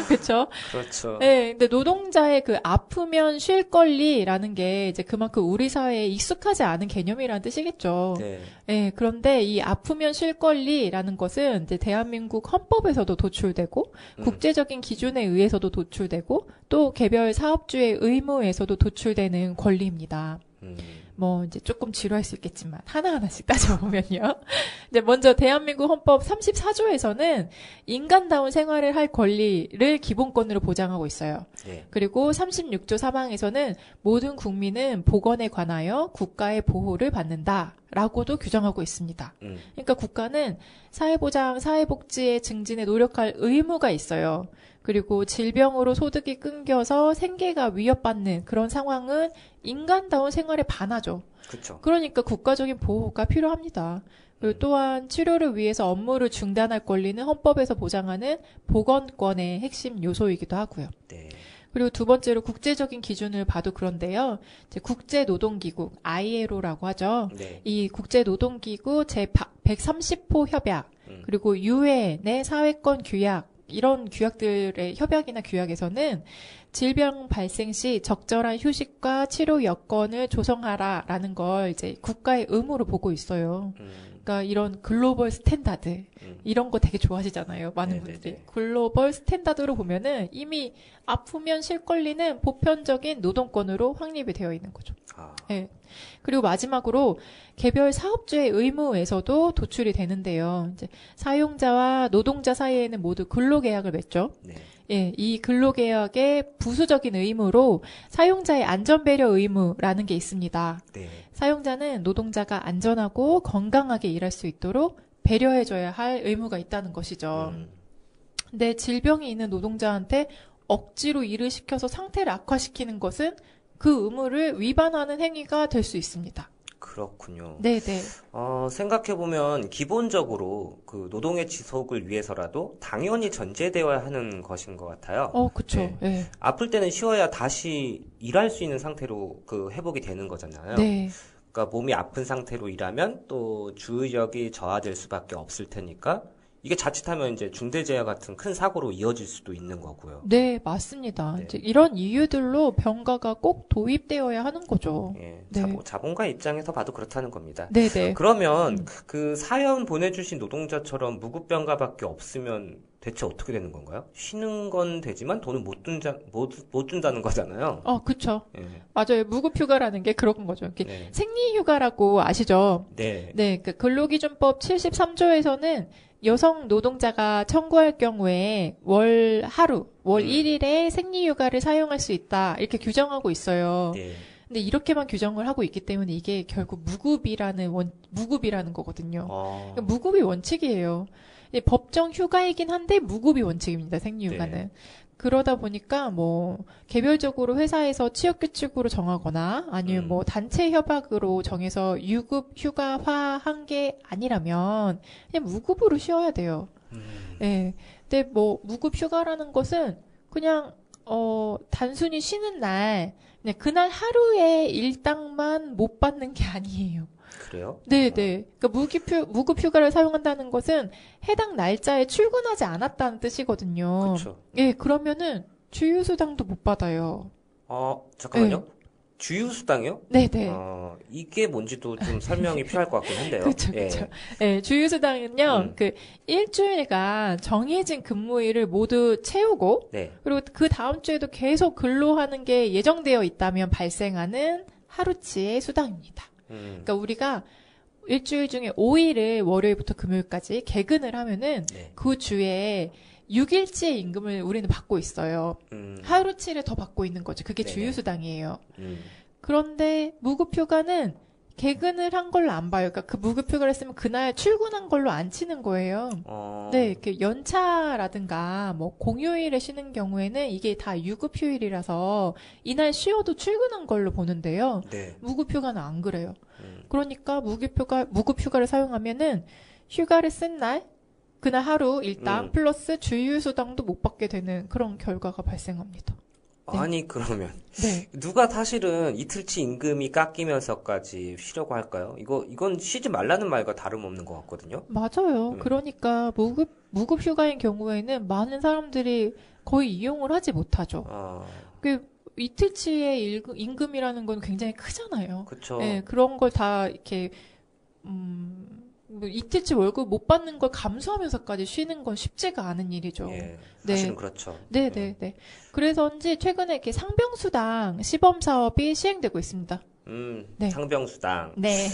그렇죠? 그렇죠. 네, 근데 노동자의 그 아프면 쉴 권리라는 게 이제 그만큼 우리 사회에 익숙하지 않은 개념이라는 뜻이겠죠. 네. 네, 그런데 이 아프면 쉴 권리라는 것은 이제 대한민국 헌법에서도 도출되고 국제적인 기준에 의해서도 도출되고 또 개별 사업주의 의무에서도 도출되는 권리입니다. 뭐 이제 조금 지루할 수 있겠지만 하나하나씩 따져보면요. 이제 먼저 대한민국 헌법 34조에서는 인간다운 생활을 할 권리를 기본권으로 보장하고 있어요. 네. 그리고 36조 3항에서는 모든 국민은 보건에 관하여 국가의 보호를 받는다라고도 규정하고 있습니다. 그러니까 국가는 사회보장, 사회복지의 증진에 노력할 의무가 있어요. 그리고 질병으로 소득이 끊겨서 생계가 위협받는 그런 상황은 인간다운 생활에 반하죠. 그렇죠. 그러니까 국가적인 보호가 필요합니다. 그리고 또한 치료를 위해서 업무를 중단할 권리는 헌법에서 보장하는 보건권의 핵심 요소이기도 하고요. 네. 그리고 두 번째로 국제적인 기준을 봐도 그런데요. 이제 국제노동기구 ILO라고 하죠. 네. 이 국제노동기구 제130호 협약 그리고 유엔의 사회권 규약 이런 규약들의 협약이나 규약에서는 질병 발생 시 적절한 휴식과 치료 여건을 조성하라라는 걸 이제 국가의 의무로 보고 있어요. 그러니까 이런 글로벌 스탠다드 이런 거 되게 좋아하시잖아요. 많은 네네네. 분들이. 글로벌 스탠다드로 보면은 이미 아프면 쉴 권리는 보편적인 노동권으로 확립이 되어 있는 거죠. 네. 그리고 마지막으로 개별 사업주의 의무에서도 도출이 되는데요. 이제 사용자와 노동자 사이에는 모두 근로계약을 맺죠. 네. 예, 이 근로계약의 부수적인 의무로 사용자의 안전배려 의무라는 게 있습니다. 네. 사용자는 노동자가 안전하고 건강하게 일할 수 있도록 배려해줘야 할 의무가 있다는 것이죠. 근데 질병이 있는 노동자한테 억지로 일을 시켜서 상태를 악화시키는 것은 그 의무를 위반하는 행위가 될 수 있습니다. 그렇군요. 네네. 생각해보면 기본적으로 그 노동의 지속을 위해서라도 당연히 전제되어야 하는 것인 것 같아요. 그쵸. 네. 네. 아플 때는 쉬어야 다시 일할 수 있는 상태로 그 회복이 되는 거잖아요. 네. 그러니까 몸이 아픈 상태로 일하면 또 주의력이 저하될 수밖에 없을 테니까 이게 자칫하면 이제 중대재해 같은 큰 사고로 이어질 수도 있는 거고요. 네, 맞습니다. 네. 이제 이런 이유들로 병가가 꼭 도입되어야 하는 거죠. 예, 네. 자본가 입장에서 봐도 그렇다는 겁니다. 네네. 그러면 그 사연 보내주신 노동자처럼 무급병가밖에 없으면 대체 어떻게 되는 건가요? 쉬는 건 되지만 돈을 못 준다는 거잖아요. 그쵸. 예. 맞아요. 무급휴가라는 게 그런 거죠. 이렇게 네. 생리휴가라고 아시죠? 네. 네, 그 근로기준법 73조에서는 여성 노동자가 청구할 경우에 월 1일에 생리휴가를 사용할 수 있다. 이렇게 규정하고 있어요. 네. 근데 이렇게만 규정을 하고 있기 때문에 이게 결국 무급이라는 거거든요. 그러니까 무급이 원칙이에요. 법정 휴가이긴 한데 무급이 원칙입니다. 생리휴가는. 네. 그러다 보니까 뭐 개별적으로 회사에서 취업규칙으로 정하거나 아니면 뭐 단체 협약으로 정해서 유급 휴가화한 게 아니라면 그냥 무급으로 쉬어야 돼요. 네. 근데 뭐 무급 휴가라는 것은 그냥 단순히 쉬는 날 그냥 그날 하루의 일당만 못 받는 게 아니에요. 그래요? 네네. 그러니까 무급 휴가를 사용한다는 것은 해당 날짜에 출근하지 않았다는 뜻이거든요. 그렇죠. 예, 그러면은 주휴수당도 못 받아요. 잠깐만요. 네. 주휴수당이요? 네네. 이게 뭔지도 좀 설명이 필요할 것 같긴 한데요. 그렇죠, 예. 그렇죠. 예, 주휴수당은요, 그 일주일간 정해진 근무일을 모두 채우고, 네. 그리고 그 다음 주에도 계속 근로하는 게 예정되어 있다면 발생하는 하루치의 수당입니다. 그러니까 우리가 일주일 중에 5일을 월요일부터 금요일까지 개근을 하면은 네. 그 주에 6일치의 임금을 우리는 받고 있어요. 하루치를 더 받고 있는 거죠. 그게 네네. 주휴수당이에요. 그런데 무급휴가는 개근을 한 걸로 안 봐요. 그러니까 그 무급휴가를 했으면 그날 출근한 걸로 안 치는 거예요. 네, 이렇게 연차라든가 뭐 공휴일에 쉬는 경우에는 이게 다 유급휴일이라서 이날 쉬어도 출근한 걸로 보는데요. 네. 무급휴가는 안 그래요. 그러니까 무급휴가를 사용하면은 휴가를 쓴 날, 그날 하루 일당 플러스 주휴수당도 못 받게 되는 그런 결과가 발생합니다. 네. 아니 그러면 네. 누가 사실은 이틀치 임금이 깎이면서까지 쉬려고 할까요? 이건 쉬지 말라는 말과 다름없는 것 같거든요. 맞아요. 그러니까 무급휴가인 경우에는 많은 사람들이 거의 이용을 하지 못하죠. 그 이틀치의 임금이라는 건 굉장히 크잖아요. 그렇죠. 네, 그런 걸 다 이렇게 뭐 이틀치 월급 못 받는 걸 감수하면서까지 쉬는 건 쉽지가 않은 일이죠. 예, 네. 사실은 그렇죠. 네. 그래서인지 최근에 이렇게 상병수당 시범 사업이 시행되고 있습니다. 네. 상병수당. 네.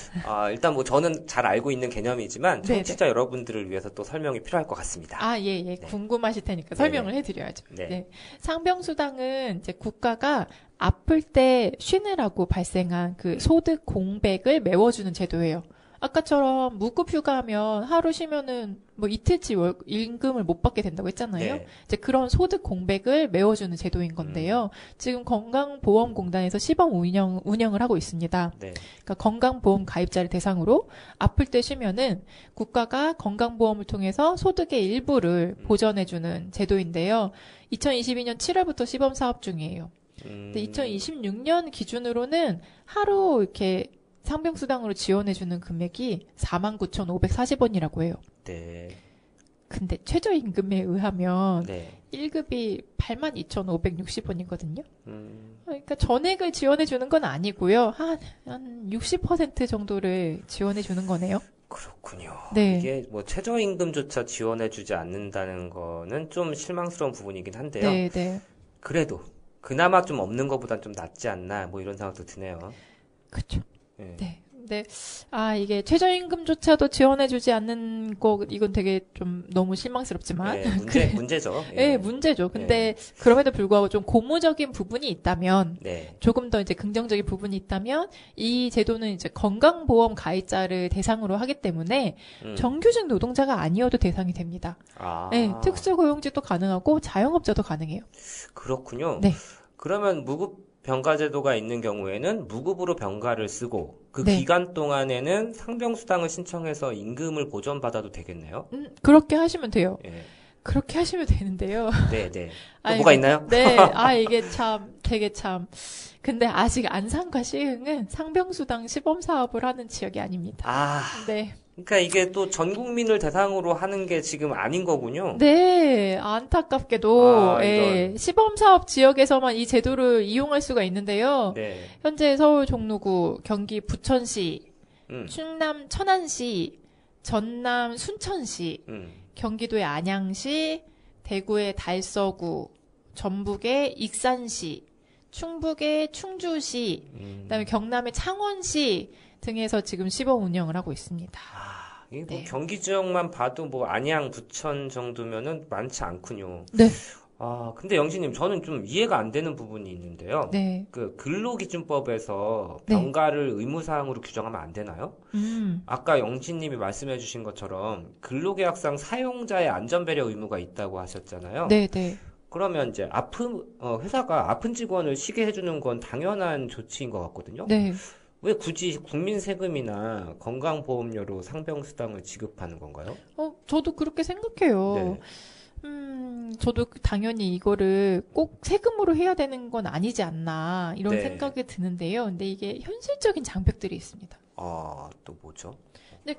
일단 뭐 저는 잘 알고 있는 개념이지만 네, 청취자 여러분들을 위해서 또 설명이 필요할 것 같습니다. 예. 네. 궁금하실 테니까 설명을 해드려야죠. 네. 네. 상병수당은 이제 국가가 아플 때 쉬느라고 발생한 그 소득 공백을 메워주는 제도예요. 아까처럼 무급휴가하면 하루 쉬면은 뭐 이틀치 임금을 못 받게 된다고 했잖아요. 네. 이제 그런 소득 공백을 메워주는 제도인 건데요. 지금 건강보험공단에서 시범 운영을 하고 있습니다. 네. 그러니까 건강보험 가입자를 대상으로 아플 때 쉬면은 국가가 건강보험을 통해서 소득의 일부를 보전해주는 제도인데요. 2022년 7월부터 시범 사업 중이에요. 근데 2026년 기준으로는 하루 이렇게 상병수당으로 지원해주는 금액이 49,540원이라고 해요. 네. 근데 최저임금에 의하면 네. 1급이 82,560원이거든요. 그러니까 전액을 지원해주는 건 아니고요. 한 60% 정도를 지원해주는 거네요. 그렇군요. 네. 이게 뭐 최저임금조차 지원해주지 않는다는 거는 좀 실망스러운 부분이긴 한데요. 네. 그래도 그나마 좀 없는 것보단 좀 낫지 않나 뭐 이런 생각도 드네요. 그렇죠. 네. 네. 근데 이게 최저임금조차도 지원해주지 않는 거 이건 되게 좀 너무 실망스럽지만 문제죠. 네, 문제죠. 근데 그럼에도 불구하고 좀 고무적인 부분이 있다면 조금 더 이제 긍정적인 부분이 있다면 이 제도는 이제 건강보험 가입자를 대상으로 하기 때문에 정규직 노동자가 아니어도 대상이 됩니다. 네, 특수고용직도 가능하고 자영업자도 가능해요. 그렇군요. 네. 그러면 무급 병가제도가 있는 경우에는 무급으로 병가를 쓰고 그 네. 기간 동안에는 상병수당을 신청해서 임금을 보전받아도 되겠네요. 그렇게 하시면 돼요. 예. 그렇게 하시면 되는데요. 네. 또 뭐가 있나요? 네. 이게 되게 근데 아직 안산과 시흥은 상병수당 시범 사업을 하는 지역이 아닙니다. 네. 그러니까 이게 또 전 국민을 대상으로 하는 게 지금 아닌 거군요. 네, 안타깝게도 시범 사업 지역에서만 이 제도를 이용할 수가 있는데요. 네. 현재 서울 종로구, 경기 부천시, 충남 천안시, 전남 순천시, 경기도의 안양시, 대구의 달서구, 전북의 익산시, 충북의 충주시, 그다음에 경남의 창원시 등에서 지금 시범 운영을 하고 있습니다. 이게 뭐 경기 지역만 봐도 뭐 안양, 부천 정도면은 많지 않군요. 네. 근데 영신님, 저는 좀 이해가 안 되는 부분이 있는데요. 네. 그 근로기준법에서 병가를 의무사항으로 규정하면 안 되나요? 아까 영신님이 말씀해 주신 것처럼 근로계약상 사용자의 안전배려 의무가 있다고 하셨잖아요. 네. 그러면 이제 회사가 아픈 직원을 쉬게 해주는 건 당연한 조치인 것 같거든요. 네. 왜 굳이 국민 세금이나 건강보험료로 상병수당을 지급하는 건가요? 저도 그렇게 생각해요. 네. 저도 당연히 이거를 꼭 세금으로 해야 되는 건 아니지 않나 이런 네. 생각이 드는데요. 근데 이게 현실적인 장벽들이 있습니다. 또 뭐죠? 근데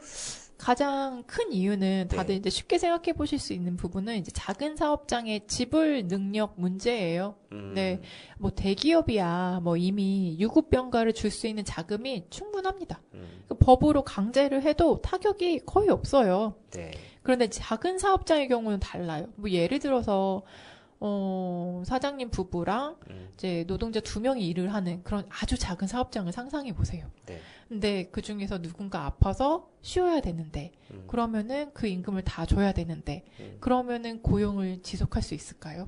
가장 큰 이유는 다들 이제 쉽게 생각해 보실 수 있는 부분은 이제 작은 사업장의 지불 능력 문제예요. 네. 뭐 대기업이야 뭐 이미 유급병가를 줄 수 있는 자금이 충분합니다. 법으로 강제를 해도 타격이 거의 없어요. 네. 그런데 작은 사업장의 경우는 달라요. 뭐 예를 들어서 사장님 부부랑 이제 노동자 2명이 일을 하는 그런 아주 작은 사업장을 상상해 보세요. 네. 근데 그 중에서 누군가 아파서 쉬어야 되는데, 그러면은 그 임금을 다 줘야 되는데, 그러면은 고용을 지속할 수 있을까요?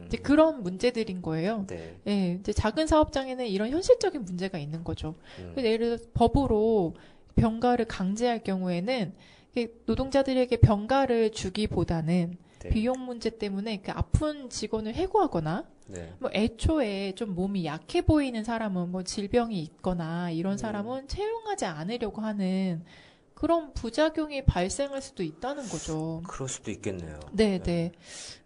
이제 그런 문제들인 거예요. 네. 예, 이제 작은 사업장에는 이런 현실적인 문제가 있는 거죠. 그래서 예를 들어서 법으로 병가를 강제할 경우에는 노동자들에게 병가를 주기보다는 네. 비용 문제 때문에 그 아픈 직원을 해고하거나 네. 뭐 애초에 좀 몸이 약해 보이는 사람은 뭐 질병이 있거나 이런 사람은 채용하지 않으려고 하는 그런 부작용이 발생할 수도 있다는 거죠. 그럴 수도 있겠네요. 네, 네.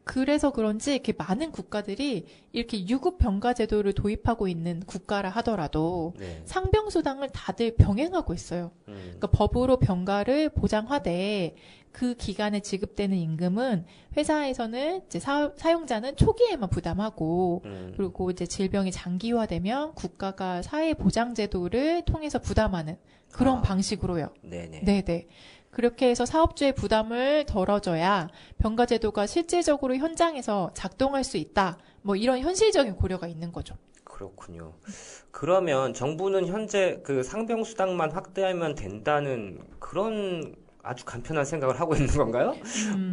그래서 그런지 이렇게 많은 국가들이 이렇게 유급 병가 제도를 도입하고 있는 국가라 하더라도 네. 상병수당을 다들 병행하고 있어요. 그러니까 법으로 병가를 보장하되 그 기간에 지급되는 임금은 회사에서는 이제 사용자는 초기에만 부담하고 그리고 이제 질병이 장기화되면 국가가 사회보장제도를 통해서 부담하는 그런 방식으로요. 네네. 네네. 그렇게 해서 사업주의 부담을 덜어줘야 병가제도가 실질적으로 현장에서 작동할 수 있다. 뭐 이런 현실적인 고려가 있는 거죠. 그렇군요. 그러면 정부는 현재 그 상병수당만 확대하면 된다는 그런 아주 간편한 생각을 하고 있는 건가요?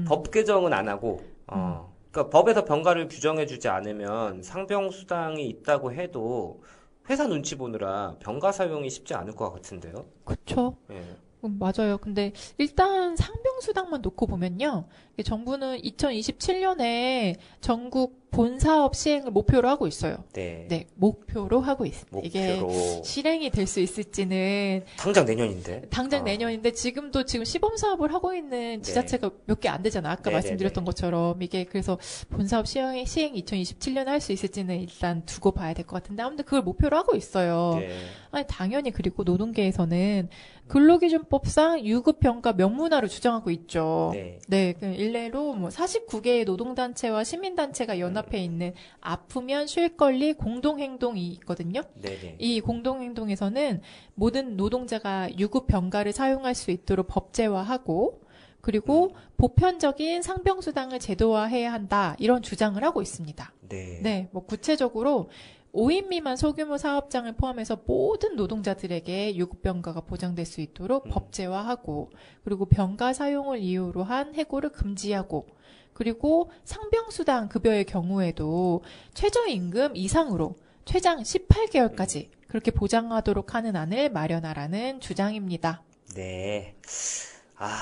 법 개정은 안 하고, 그러니까 법에서 병가를 규정해주지 않으면 상병수당이 있다고 해도 회사 눈치 보느라 병가 사용이 쉽지 않을 것 같은데요. 그렇죠. 예. 맞아요. 근데 일단 상병수당만 놓고 보면요. 정부는 2027년에 전국 본사업 시행을 목표로 하고 있어요. 네. 네, 목표로 하고 있습니다. 이게 목표로. 실행이 될 수 있을지는 당장 내년인데. 당장 내년인데 지금 시범 사업을 하고 있는 지자체가 몇 개 안 되잖아. 아까 네네네. 말씀드렸던 것처럼 이게 그래서 본사업 시행 2027년에 할 수 있을지는 일단 두고 봐야 될 것 같은데 아무튼 그걸 목표로 하고 있어요. 네. 아니 당연히 그리고 노동계에서는 근로기준법상 유급병가 명문화를 주장하고 있죠. 네. 네, 그 일례로 뭐 49개의 노동단체와 시민단체가 연합해 있는 아프면 쉴 권리 공동행동이 있거든요. 네네. 이 공동행동에서는 모든 노동자가 유급병가를 사용할 수 있도록 법제화하고 그리고 보편적인 상병수당을 제도화해야 한다 이런 주장을 하고 있습니다. 네. 네, 뭐 구체적으로 5인 미만 소규모 사업장을 포함해서 모든 노동자들에게 유급병가가 보장될 수 있도록 법제화하고 그리고 병가 사용을 이유로 한 해고를 금지하고 그리고 상병수당 급여의 경우에도 최저임금 이상으로 최장 18개월까지 그렇게 보장하도록 하는 안을 마련하라는 주장입니다. 네.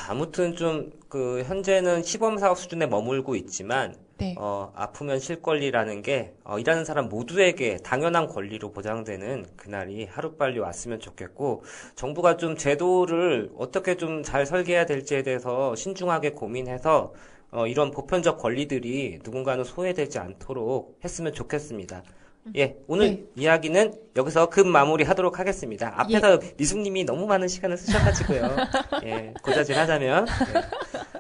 아무튼 현재는 시범사업 수준에 머물고 있지만, 네. 아프면 쉴 권리라는 게, 일하는 사람 모두에게 당연한 권리로 보장되는 그날이 하루빨리 왔으면 좋겠고, 정부가 좀 제도를 어떻게 좀 잘 설계해야 될지에 대해서 신중하게 고민해서, 이런 보편적 권리들이 누군가는 소외되지 않도록 했으면 좋겠습니다. 예, 오늘 이야기는 여기서 급 마무리 하도록 하겠습니다. 앞에서 미숙님이 너무 많은 시간을 쓰셔가지고요. 예, 고자질 하자면. 예.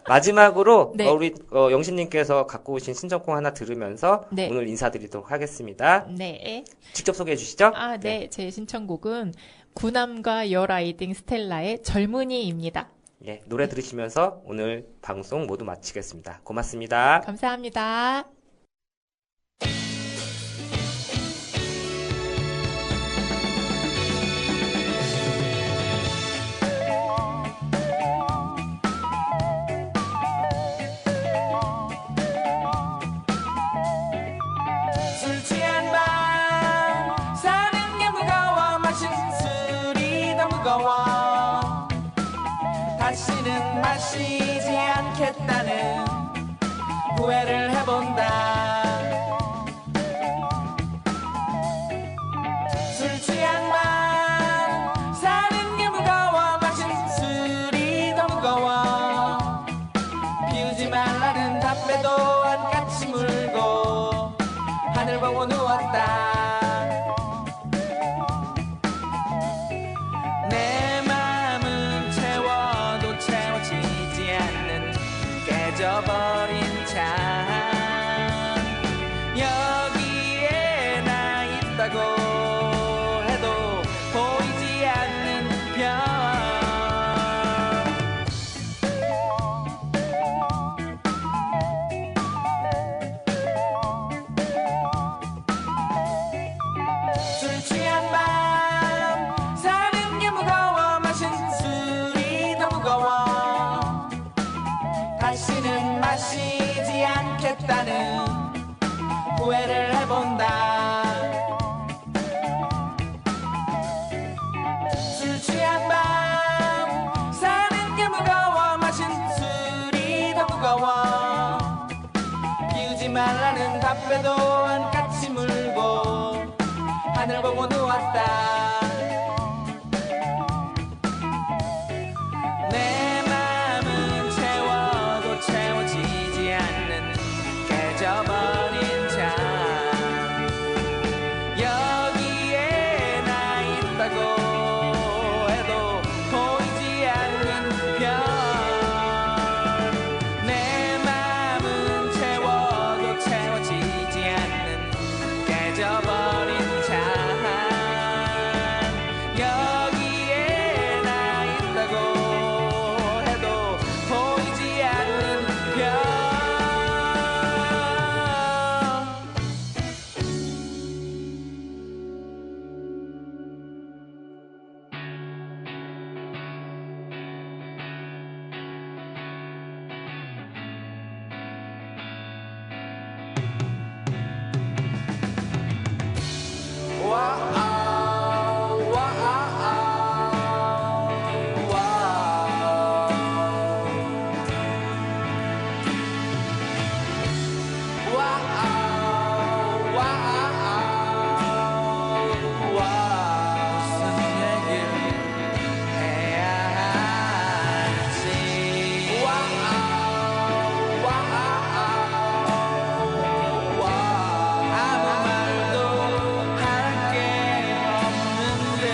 마지막으로, 우리, 영신님께서 갖고 오신 신청곡 하나 들으면서 오늘 인사드리도록 하겠습니다. 네. 직접 소개해 주시죠. 네. 제 신청곡은 구남과 여라이딩 스텔라의 젊은이입니다. 예, 노래 들으시면서 오늘 방송 모두 마치겠습니다. 고맙습니다. 감사합니다. 술 취한 밤 사는 게 무거워 마신 술이 더 무거워 다시는 마시지 않겠다는 후회를 해본다 술 취한 밤 사는 게 무거워 마신 술이 더 무거워 피우지 말라는 담배도 한같이 물고 하늘 보고 누웠다 내 맘은 채워도 채워지지 않는 깨져버린 창 여기에 나 있다고 해도 보이지 않는 별 후회를 해본다. 술 취한 밤 사는 게 무거워 마신 술이 더 무거워. 비우지 말라는 답변도 한같이 물고 하늘 보고 누웠다. 내 맘은 채워도 채워지지 않는 깨져버린 잠. 여기에 나 있다고 해도 보이지 않는 별. 내 맘은 채워도 채워지지 않는 깨져버린 잠. 여기에 나 있다고 해도 보이지 않는 별. 와우, 와우, 와우. 무슨 얘기를 해야 할지. 아무 말도 할 게 없는데.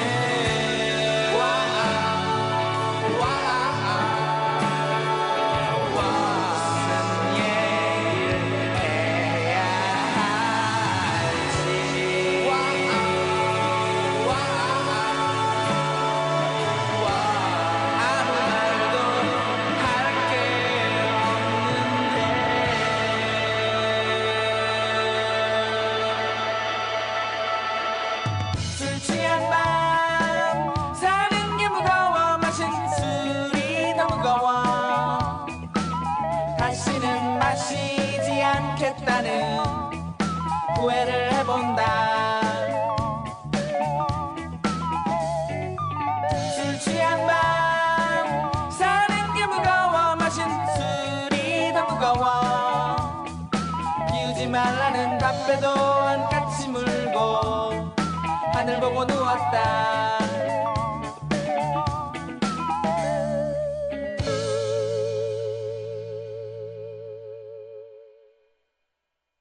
무슨 얘기를 해야 할지. 아무 말도 할 게 없는데. 술 취한 밤 사는 게 무거워 마신 술이 더 무거워. 다시는 마시지 않겠다는 후회를 해본다. 술 취한 밤 사는 게 무거워 마신 술이 더 무거워. 비우지 말라는 답변도 한같이 물고 하늘 보고 누웠다.